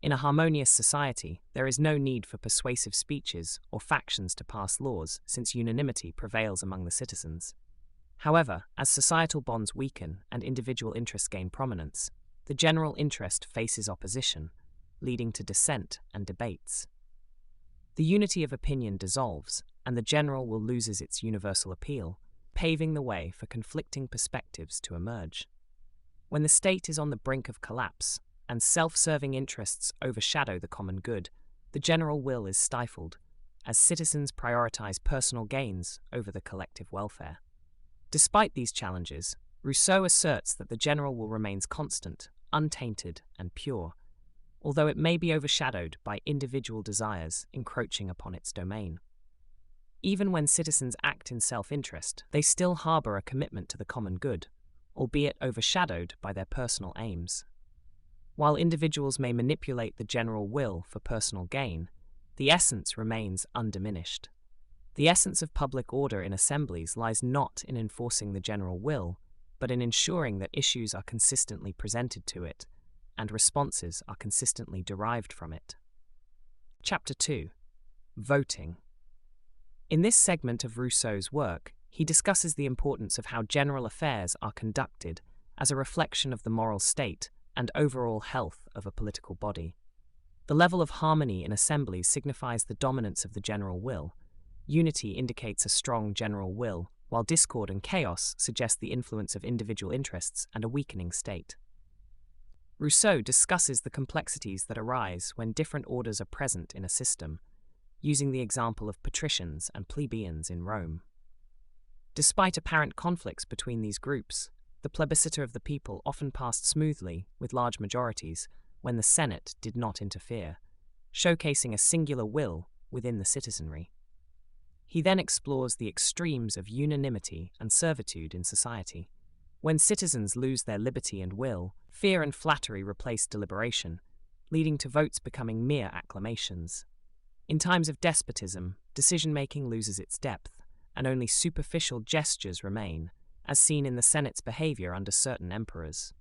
In a harmonious society, there is no need for persuasive speeches or factions to pass laws, since unanimity prevails among the citizens. However, as societal bonds weaken and individual interests gain prominence, the general interest faces opposition, leading to dissent and debates. The unity of opinion dissolves, and the general will loses its universal appeal, paving the way for conflicting perspectives to emerge. When the state is on the brink of collapse, and self-serving interests overshadow the common good, the general will is stifled, as citizens prioritize personal gains over the collective welfare. Despite these challenges, Rousseau asserts that the general will remains constant, untainted, and pure, although it may be overshadowed by individual desires encroaching upon its domain. Even when citizens act in self-interest, they still harbor a commitment to the common good, albeit overshadowed by their personal aims. While individuals may manipulate the general will for personal gain, the essence remains undiminished. The essence of public order in assemblies lies not in enforcing the general will, but in ensuring that issues are consistently presented to it, and responses are consistently derived from it. Chapter 2. Voting. In this segment of Rousseau's work, he discusses the importance of how general affairs are conducted as a reflection of the moral state and overall health of a political body. The level of harmony in assemblies signifies the dominance of the general will. Unity indicates a strong general will, while discord and chaos suggest the influence of individual interests and a weakening state. Rousseau discusses the complexities that arise when different orders are present in a system, using the example of patricians and plebeians in Rome. Despite apparent conflicts between these groups, the plebiscite of the people often passed smoothly with large majorities when the Senate did not interfere, showcasing a singular will within the citizenry. He then explores the extremes of unanimity and servitude in society. When citizens lose their liberty and will, fear and flattery replace deliberation, leading to votes becoming mere acclamations. In times of despotism, decision-making loses its depth, and only superficial gestures remain, as seen in the Senate's behavior under certain emperors.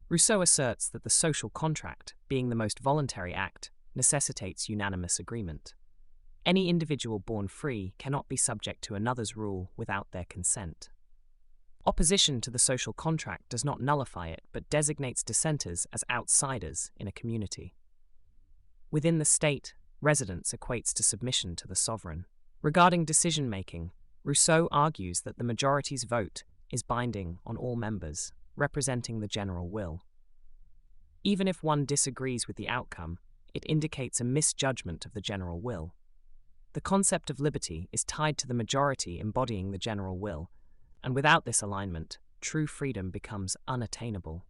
Rousseau asserts that the social contract, being the most voluntary act, necessitates unanimous agreement. Any individual born free cannot be subject to another's rule without their consent. Opposition to the social contract does not nullify it, but designates dissenters as outsiders in a community. Within the state, residence equates to submission to the sovereign. Regarding decision-making, Rousseau argues that the majority's vote is binding on all members, representing the general will. Even if one disagrees with the outcome, it indicates a misjudgment of the general will. The concept of liberty is tied to the majority embodying the general will, and without this alignment, true freedom becomes unattainable.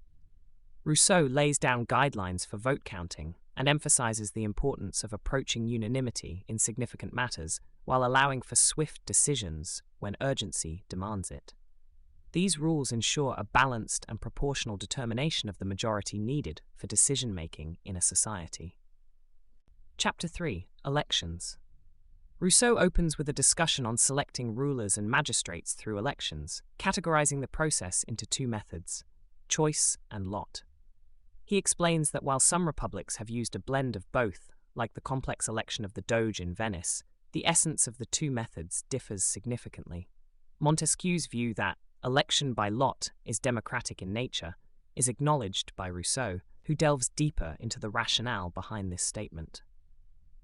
Rousseau lays down guidelines for vote counting and emphasizes the importance of approaching unanimity in significant matters while allowing for swift decisions when urgency demands it. These rules ensure a balanced and proportional determination of the majority needed for decision-making in a society. Chapter 3. Elections. Rousseau opens with a discussion on selecting rulers and magistrates through elections, categorizing the process into two methods: choice and lot. He explains that while some republics have used a blend of both, like the complex election of the Doge in Venice, the essence of the two methods differs significantly. Montesquieu's view that election by lot is democratic in nature is acknowledged by Rousseau, who delves deeper into the rationale behind this statement.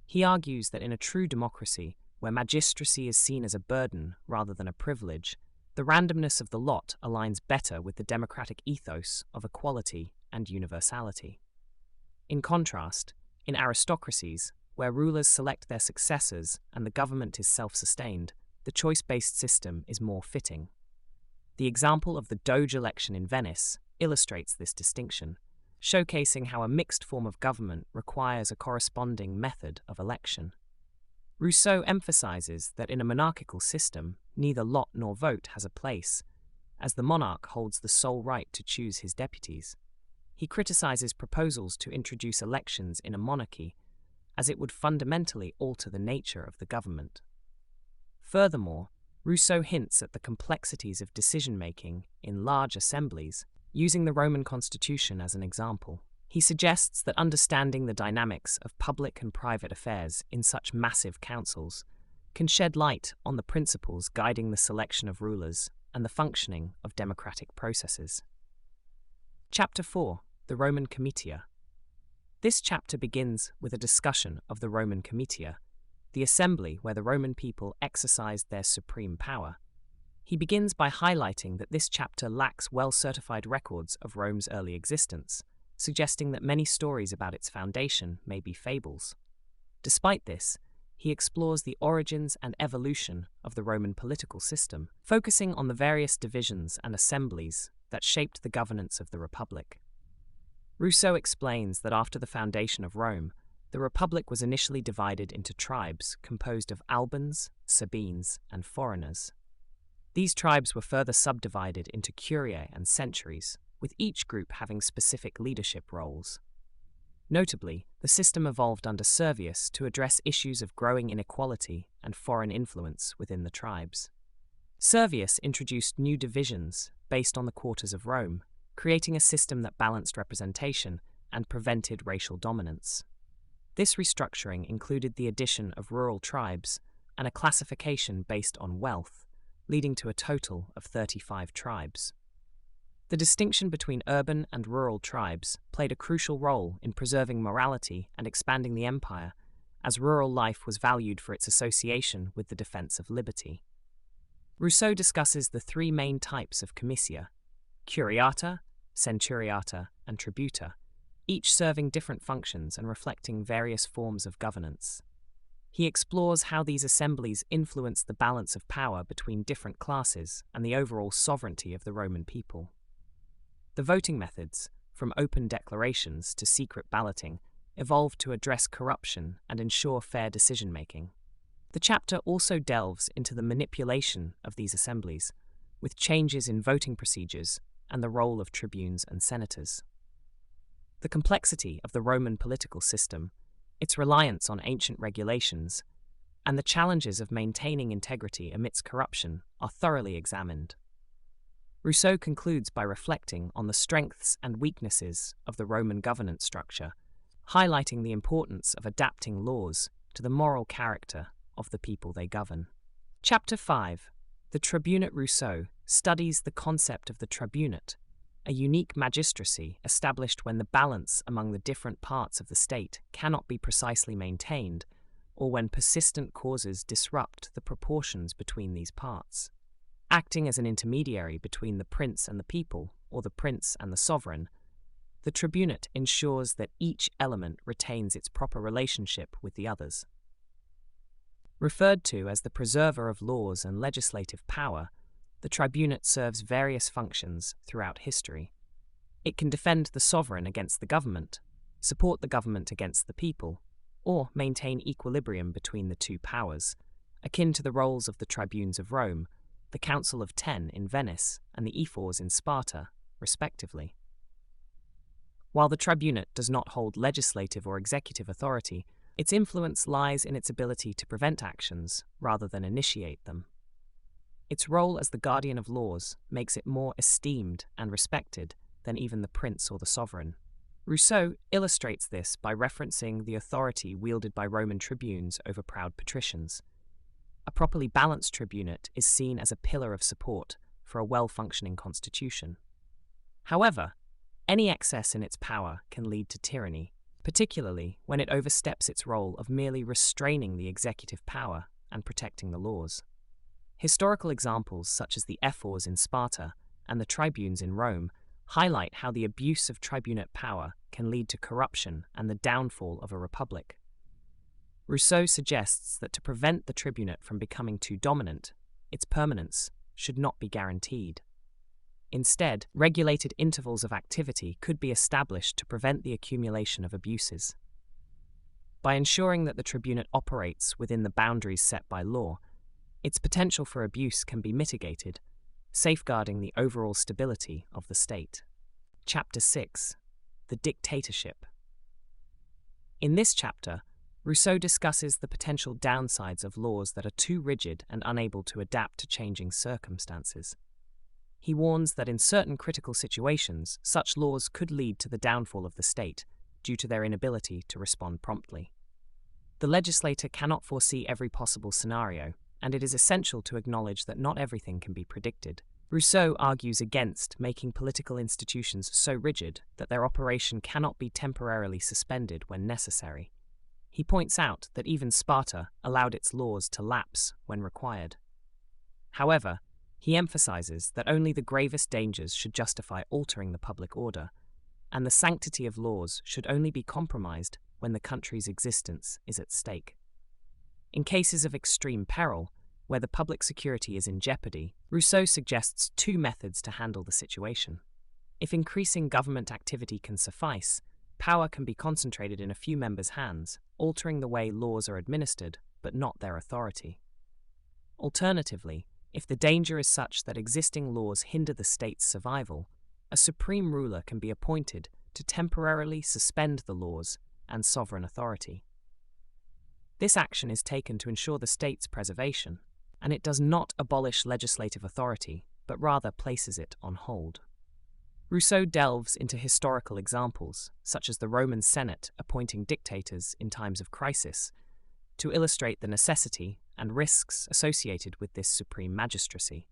He argues that in a true democracy, where magistracy is seen as a burden rather than a privilege, the randomness of the lot aligns better with the democratic ethos of equality and universality. In contrast, in aristocracies, where rulers select their successors and the government is self-sustained, the choice-based system is more fitting. The example of the Doge election in Venice illustrates this distinction, showcasing how a mixed form of government requires a corresponding method of election. Rousseau emphasizes that in a monarchical system, neither lot nor vote has a place, as the monarch holds the sole right to choose his deputies. He criticizes proposals to introduce elections in a monarchy, as it would fundamentally alter the nature of the government. Furthermore, Rousseau hints at the complexities of decision-making in large assemblies, using the Roman constitution as an example. He suggests that understanding the dynamics of public and private affairs in such massive councils can shed light on the principles guiding the selection of rulers and the functioning of democratic processes. Chapter 4. The Roman Comitia. This chapter begins with a discussion of the Roman Comitia, the assembly where the Roman people exercised their supreme power. He begins by highlighting that this chapter lacks well-certified records of Rome's early existence, suggesting that many stories about its foundation may be fables. Despite this, he explores the origins and evolution of the Roman political system, focusing on the various divisions and assemblies that shaped the governance of the Republic. Rousseau explains that after the foundation of Rome, the Republic was initially divided into tribes composed of Albans, Sabines, and foreigners. These tribes were further subdivided into curiae and centuries, with each group having specific leadership roles. Notably, the system evolved under Servius to address issues of growing inequality and foreign influence within the tribes. Servius introduced new divisions based on the quarters of Rome, creating a system that balanced representation and prevented racial dominance. This restructuring included the addition of rural tribes and a classification based on wealth, leading to a total of 35 tribes. The distinction between urban and rural tribes played a crucial role in preserving morality and expanding the empire, as rural life was valued for its association with the defense of liberty. Rousseau discusses the three main types of comitia: curiata, centuriata, and tributa, each serving different functions and reflecting various forms of governance. He explores how these assemblies influenced the balance of power between different classes and the overall sovereignty of the Roman people. The voting methods, from open declarations to secret balloting, evolved to address corruption and ensure fair decision-making. The chapter also delves into the manipulation of these assemblies, with changes in voting procedures and the role of tribunes and senators. The complexity of the Roman political system, its reliance on ancient regulations, and the challenges of maintaining integrity amidst corruption are thoroughly examined. Rousseau concludes by reflecting on the strengths and weaknesses of the Roman governance structure, highlighting the importance of adapting laws to the moral character of the people they govern. Chapter 5. The Tribunate. Rousseau studies the concept of the tribunate, a unique magistracy established when the balance among the different parts of the state cannot be precisely maintained, or when persistent causes disrupt the proportions between these parts. Acting as an intermediary between the prince and the people, or the prince and the sovereign, the tribunate ensures that each element retains its proper relationship with the others. Referred to as the preserver of laws and legislative power, the tribunate serves various functions throughout history. It can defend the sovereign against the government, support the government against the people, or maintain equilibrium between the two powers, akin to the roles of the tribunes of Rome, the Council of Ten in Venice, and the ephors in Sparta, respectively. While the tribunate does not hold legislative or executive authority, its influence lies in its ability to prevent actions rather than initiate them. Its role as the guardian of laws makes it more esteemed and respected than even the prince or the sovereign. Rousseau illustrates this by referencing the authority wielded by Roman tribunes over proud patricians. A properly balanced tribunate is seen as a pillar of support for a well-functioning constitution. However, any excess in its power can lead to tyranny, particularly when it oversteps its role of merely restraining the executive power and protecting the laws. Historical examples such as the ephors in Sparta and the tribunes in Rome highlight how the abuse of tribunate power can lead to corruption and the downfall of a republic. Rousseau suggests that to prevent the tribunate from becoming too dominant, its permanence should not be guaranteed. Instead, regulated intervals of activity could be established to prevent the accumulation of abuses. By ensuring that the tribunate operates within the boundaries set by law, its potential for abuse can be mitigated, safeguarding the overall stability of the state. Chapter 6. The Dictatorship. In this chapter, Rousseau discusses the potential downsides of laws that are too rigid and unable to adapt to changing circumstances. He warns that in certain critical situations, such laws could lead to the downfall of the state due to their inability to respond promptly. The legislator cannot foresee every possible scenario, and it is essential to acknowledge that not everything can be predicted. Rousseau argues against making political institutions so rigid that their operation cannot be temporarily suspended when necessary. He points out that even Sparta allowed its laws to lapse when required. However, he emphasizes that only the gravest dangers should justify altering the public order, and the sanctity of laws should only be compromised when the country's existence is at stake. In cases of extreme peril, where the public security is in jeopardy, Rousseau suggests two methods to handle the situation. If increasing government activity can suffice, power can be concentrated in a few members' hands, altering the way laws are administered, but not their authority. Alternatively, if the danger is such that existing laws hinder the state's survival, a supreme ruler can be appointed to temporarily suspend the laws and sovereign authority. This action is taken to ensure the state's preservation, and it does not abolish legislative authority, but rather places it on hold. Rousseau delves into historical examples, such as the Roman Senate appointing dictators in times of crisis, to illustrate the necessity and risks associated with this supreme magistracy.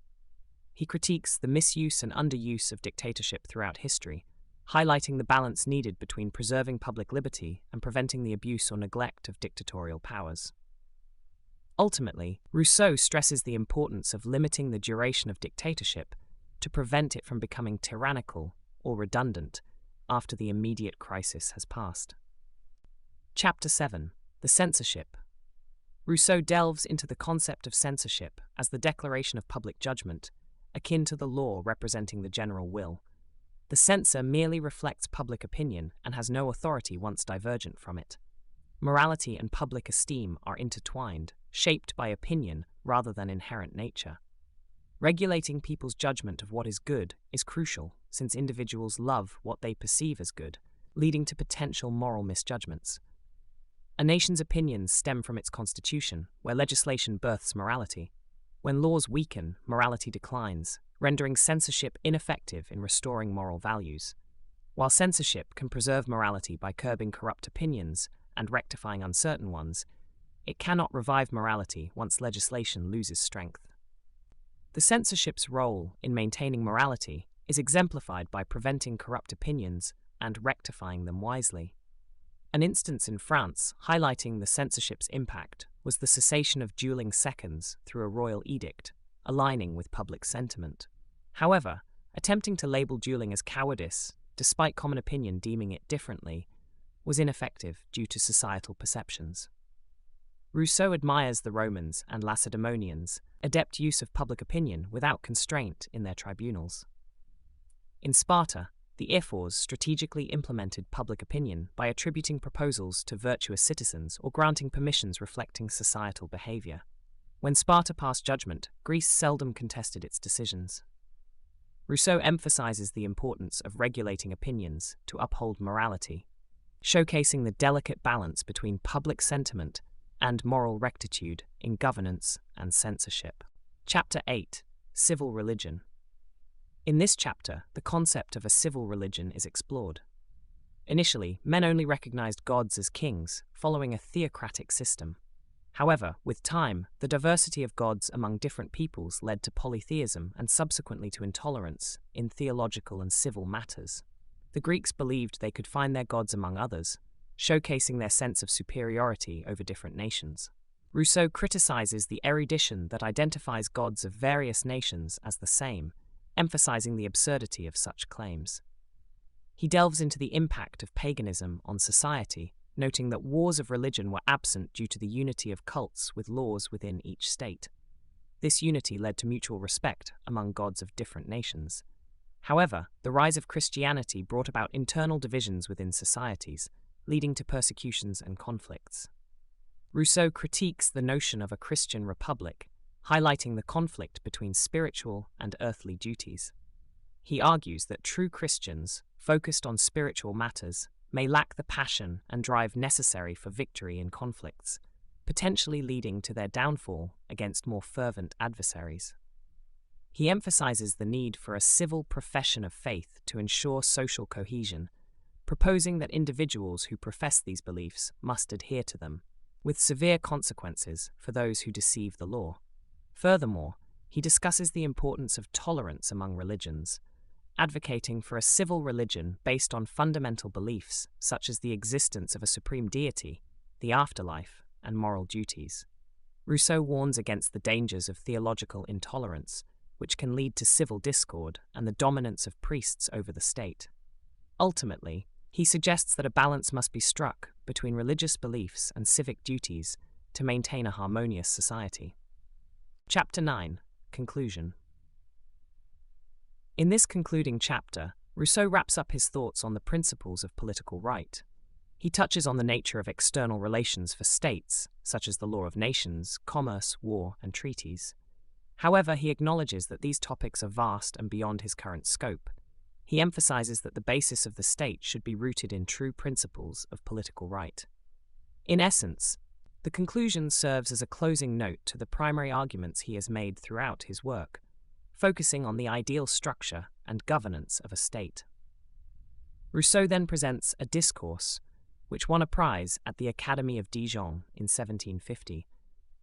He critiques the misuse and underuse of dictatorship throughout history, highlighting the balance needed between preserving public liberty and preventing the abuse or neglect of dictatorial powers. Ultimately, Rousseau stresses the importance of limiting the duration of dictatorship to prevent it from becoming tyrannical or redundant after the immediate crisis has passed. Chapter 7. The Censorship. Rousseau delves into the concept of censorship as the declaration of public judgment, akin to the law representing the general will. The censor merely reflects public opinion and has no authority once divergent from it. Morality and public esteem are intertwined, shaped by opinion rather than inherent nature. Regulating people's judgment of what is good is crucial, since individuals love what they perceive as good, leading to potential moral misjudgments. A nation's opinions stem from its constitution, where legislation births morality. When laws weaken, morality declines, rendering censorship ineffective in restoring moral values. While censorship can preserve morality by curbing corrupt opinions and rectifying uncertain ones, it cannot revive morality once legislation loses strength. The censorship's role in maintaining morality is exemplified by preventing corrupt opinions and rectifying them wisely. An instance in France highlighting the censorship's impact was the cessation of dueling seconds through a royal edict, aligning with public sentiment. However, attempting to label dueling as cowardice, despite common opinion deeming it differently, was ineffective due to societal perceptions. Rousseau admires the Romans and Lacedaemonians' adept use of public opinion without constraint in their tribunals. In Sparta, the ephors strategically implemented public opinion by attributing proposals to virtuous citizens or granting permissions reflecting societal behavior. When Sparta passed judgment, Greece seldom contested its decisions. Rousseau emphasizes the importance of regulating opinions to uphold morality, showcasing the delicate balance between public sentiment and moral rectitude in governance and censorship. Chapter 8. Civil Religion. In this chapter, the concept of a civil religion is explored. Initially, men only recognized gods as kings, following a theocratic system. However, with time, the diversity of gods among different peoples led to polytheism and subsequently to intolerance in theological and civil matters. The Greeks believed they could find their gods among others, showcasing their sense of superiority over different nations. Rousseau criticizes the erudition that identifies gods of various nations as the same, emphasizing the absurdity of such claims. He delves into the impact of paganism on society, noting that wars of religion were absent due to the unity of cults with laws within each state. This unity led to mutual respect among gods of different nations. However, the rise of Christianity brought about internal divisions within societies, leading to persecutions and conflicts. Rousseau critiques the notion of a Christian republic, highlighting the conflict between spiritual and earthly duties. He argues that true Christians, focused on spiritual matters, may lack the passion and drive necessary for victory in conflicts, potentially leading to their downfall against more fervent adversaries. He emphasizes the need for a civil profession of faith to ensure social cohesion, proposing that individuals who profess these beliefs must adhere to them, with severe consequences for those who deceive the law. Furthermore, he discusses the importance of tolerance among religions, advocating for a civil religion based on fundamental beliefs such as the existence of a supreme deity the afterlife, and moral duties. Rousseau warns against the dangers of theological intolerance, which can lead to civil discord and the dominance of priests over the state. Ultimately, he suggests that a balance must be struck between religious beliefs and civic duties to maintain a harmonious society. Chapter 9. Conclusion. In this concluding chapter, Rousseau wraps up his thoughts on the principles of political right. He touches on the nature of external relations for states, such as the law of nations, commerce, war, and treaties. However, he acknowledges that these topics are vast and beyond his current scope. He emphasizes that the basis of the state should be rooted in true principles of political right. In essence, the conclusion serves as a closing note to the primary arguments he has made throughout his work, focusing on the ideal structure and governance of a state. Rousseau then presents a discourse, which won a prize at the Academy of Dijon in 1750,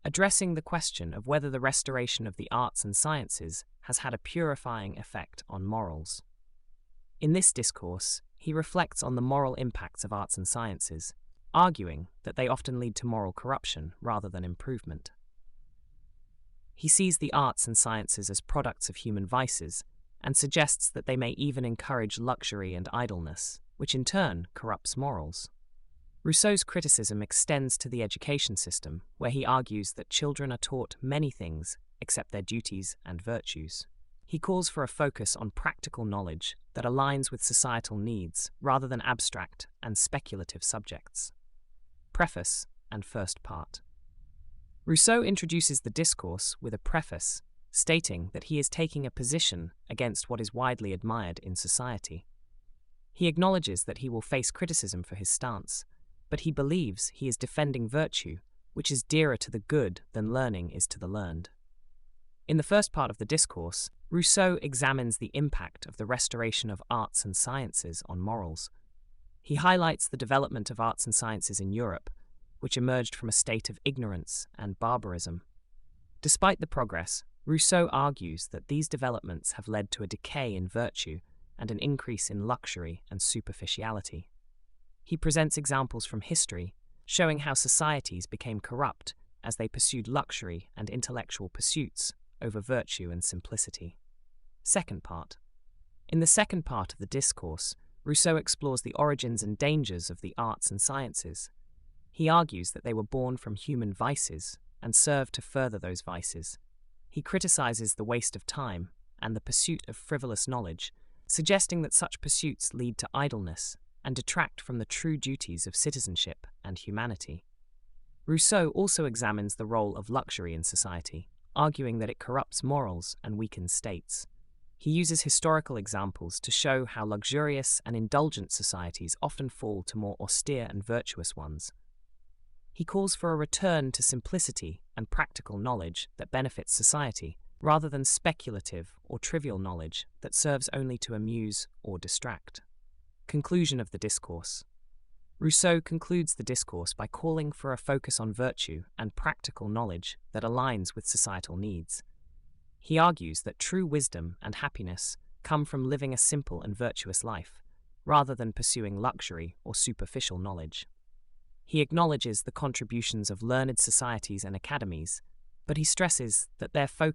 addressing the question of whether the restoration of the arts and sciences has had a purifying effect on morals. In this discourse, he reflects on the moral impacts of arts and sciences, arguing that they often lead to moral corruption rather than improvement. He sees the arts and sciences as products of human vices and suggests that they may even encourage luxury and idleness, which in turn corrupts morals. Rousseau's criticism extends to the education system, where he argues that children are taught many things except their duties and virtues. He calls for a focus on practical knowledge that aligns with societal needs rather than abstract and speculative subjects. Preface and first part. Rousseau introduces the discourse with a preface, stating that he is taking a position against what is widely admired in society. He acknowledges that he will face criticism for his stance, but he believes he is defending virtue, which is dearer to the good than learning is to the learned. In the first part of the discourse, Rousseau examines the impact of the restoration of arts and sciences on morals. He highlights the development of arts and sciences in Europe, which emerged from a state of ignorance and barbarism. Despite the progress, Rousseau argues that these developments have led to a decay in virtue and an increase in luxury and superficiality. He presents examples from history, showing how societies became corrupt as they pursued luxury and intellectual pursuits over virtue and simplicity. Second part. In the second part of the discourse, Rousseau explores the origins and dangers of the arts and sciences. He argues that they were born from human vices and serve to further those vices. He criticizes the waste of time and the pursuit of frivolous knowledge, suggesting that such pursuits lead to idleness and detract from the true duties of citizenship and humanity. Rousseau also examines the role of luxury in society, arguing that it corrupts morals and weakens states. He uses historical examples to show how luxurious and indulgent societies often fall to more austere and virtuous ones. He calls for a return to simplicity and practical knowledge that benefits society, rather than speculative or trivial knowledge that serves only to amuse or distract. Conclusion of the discourse. Rousseau concludes the discourse by calling for a focus on virtue and practical knowledge that aligns with societal needs. He argues that true wisdom and happiness come from living a simple and virtuous life, rather than pursuing luxury or superficial knowledge. He acknowledges the contributions of learned societies and academies, but he stresses that their focus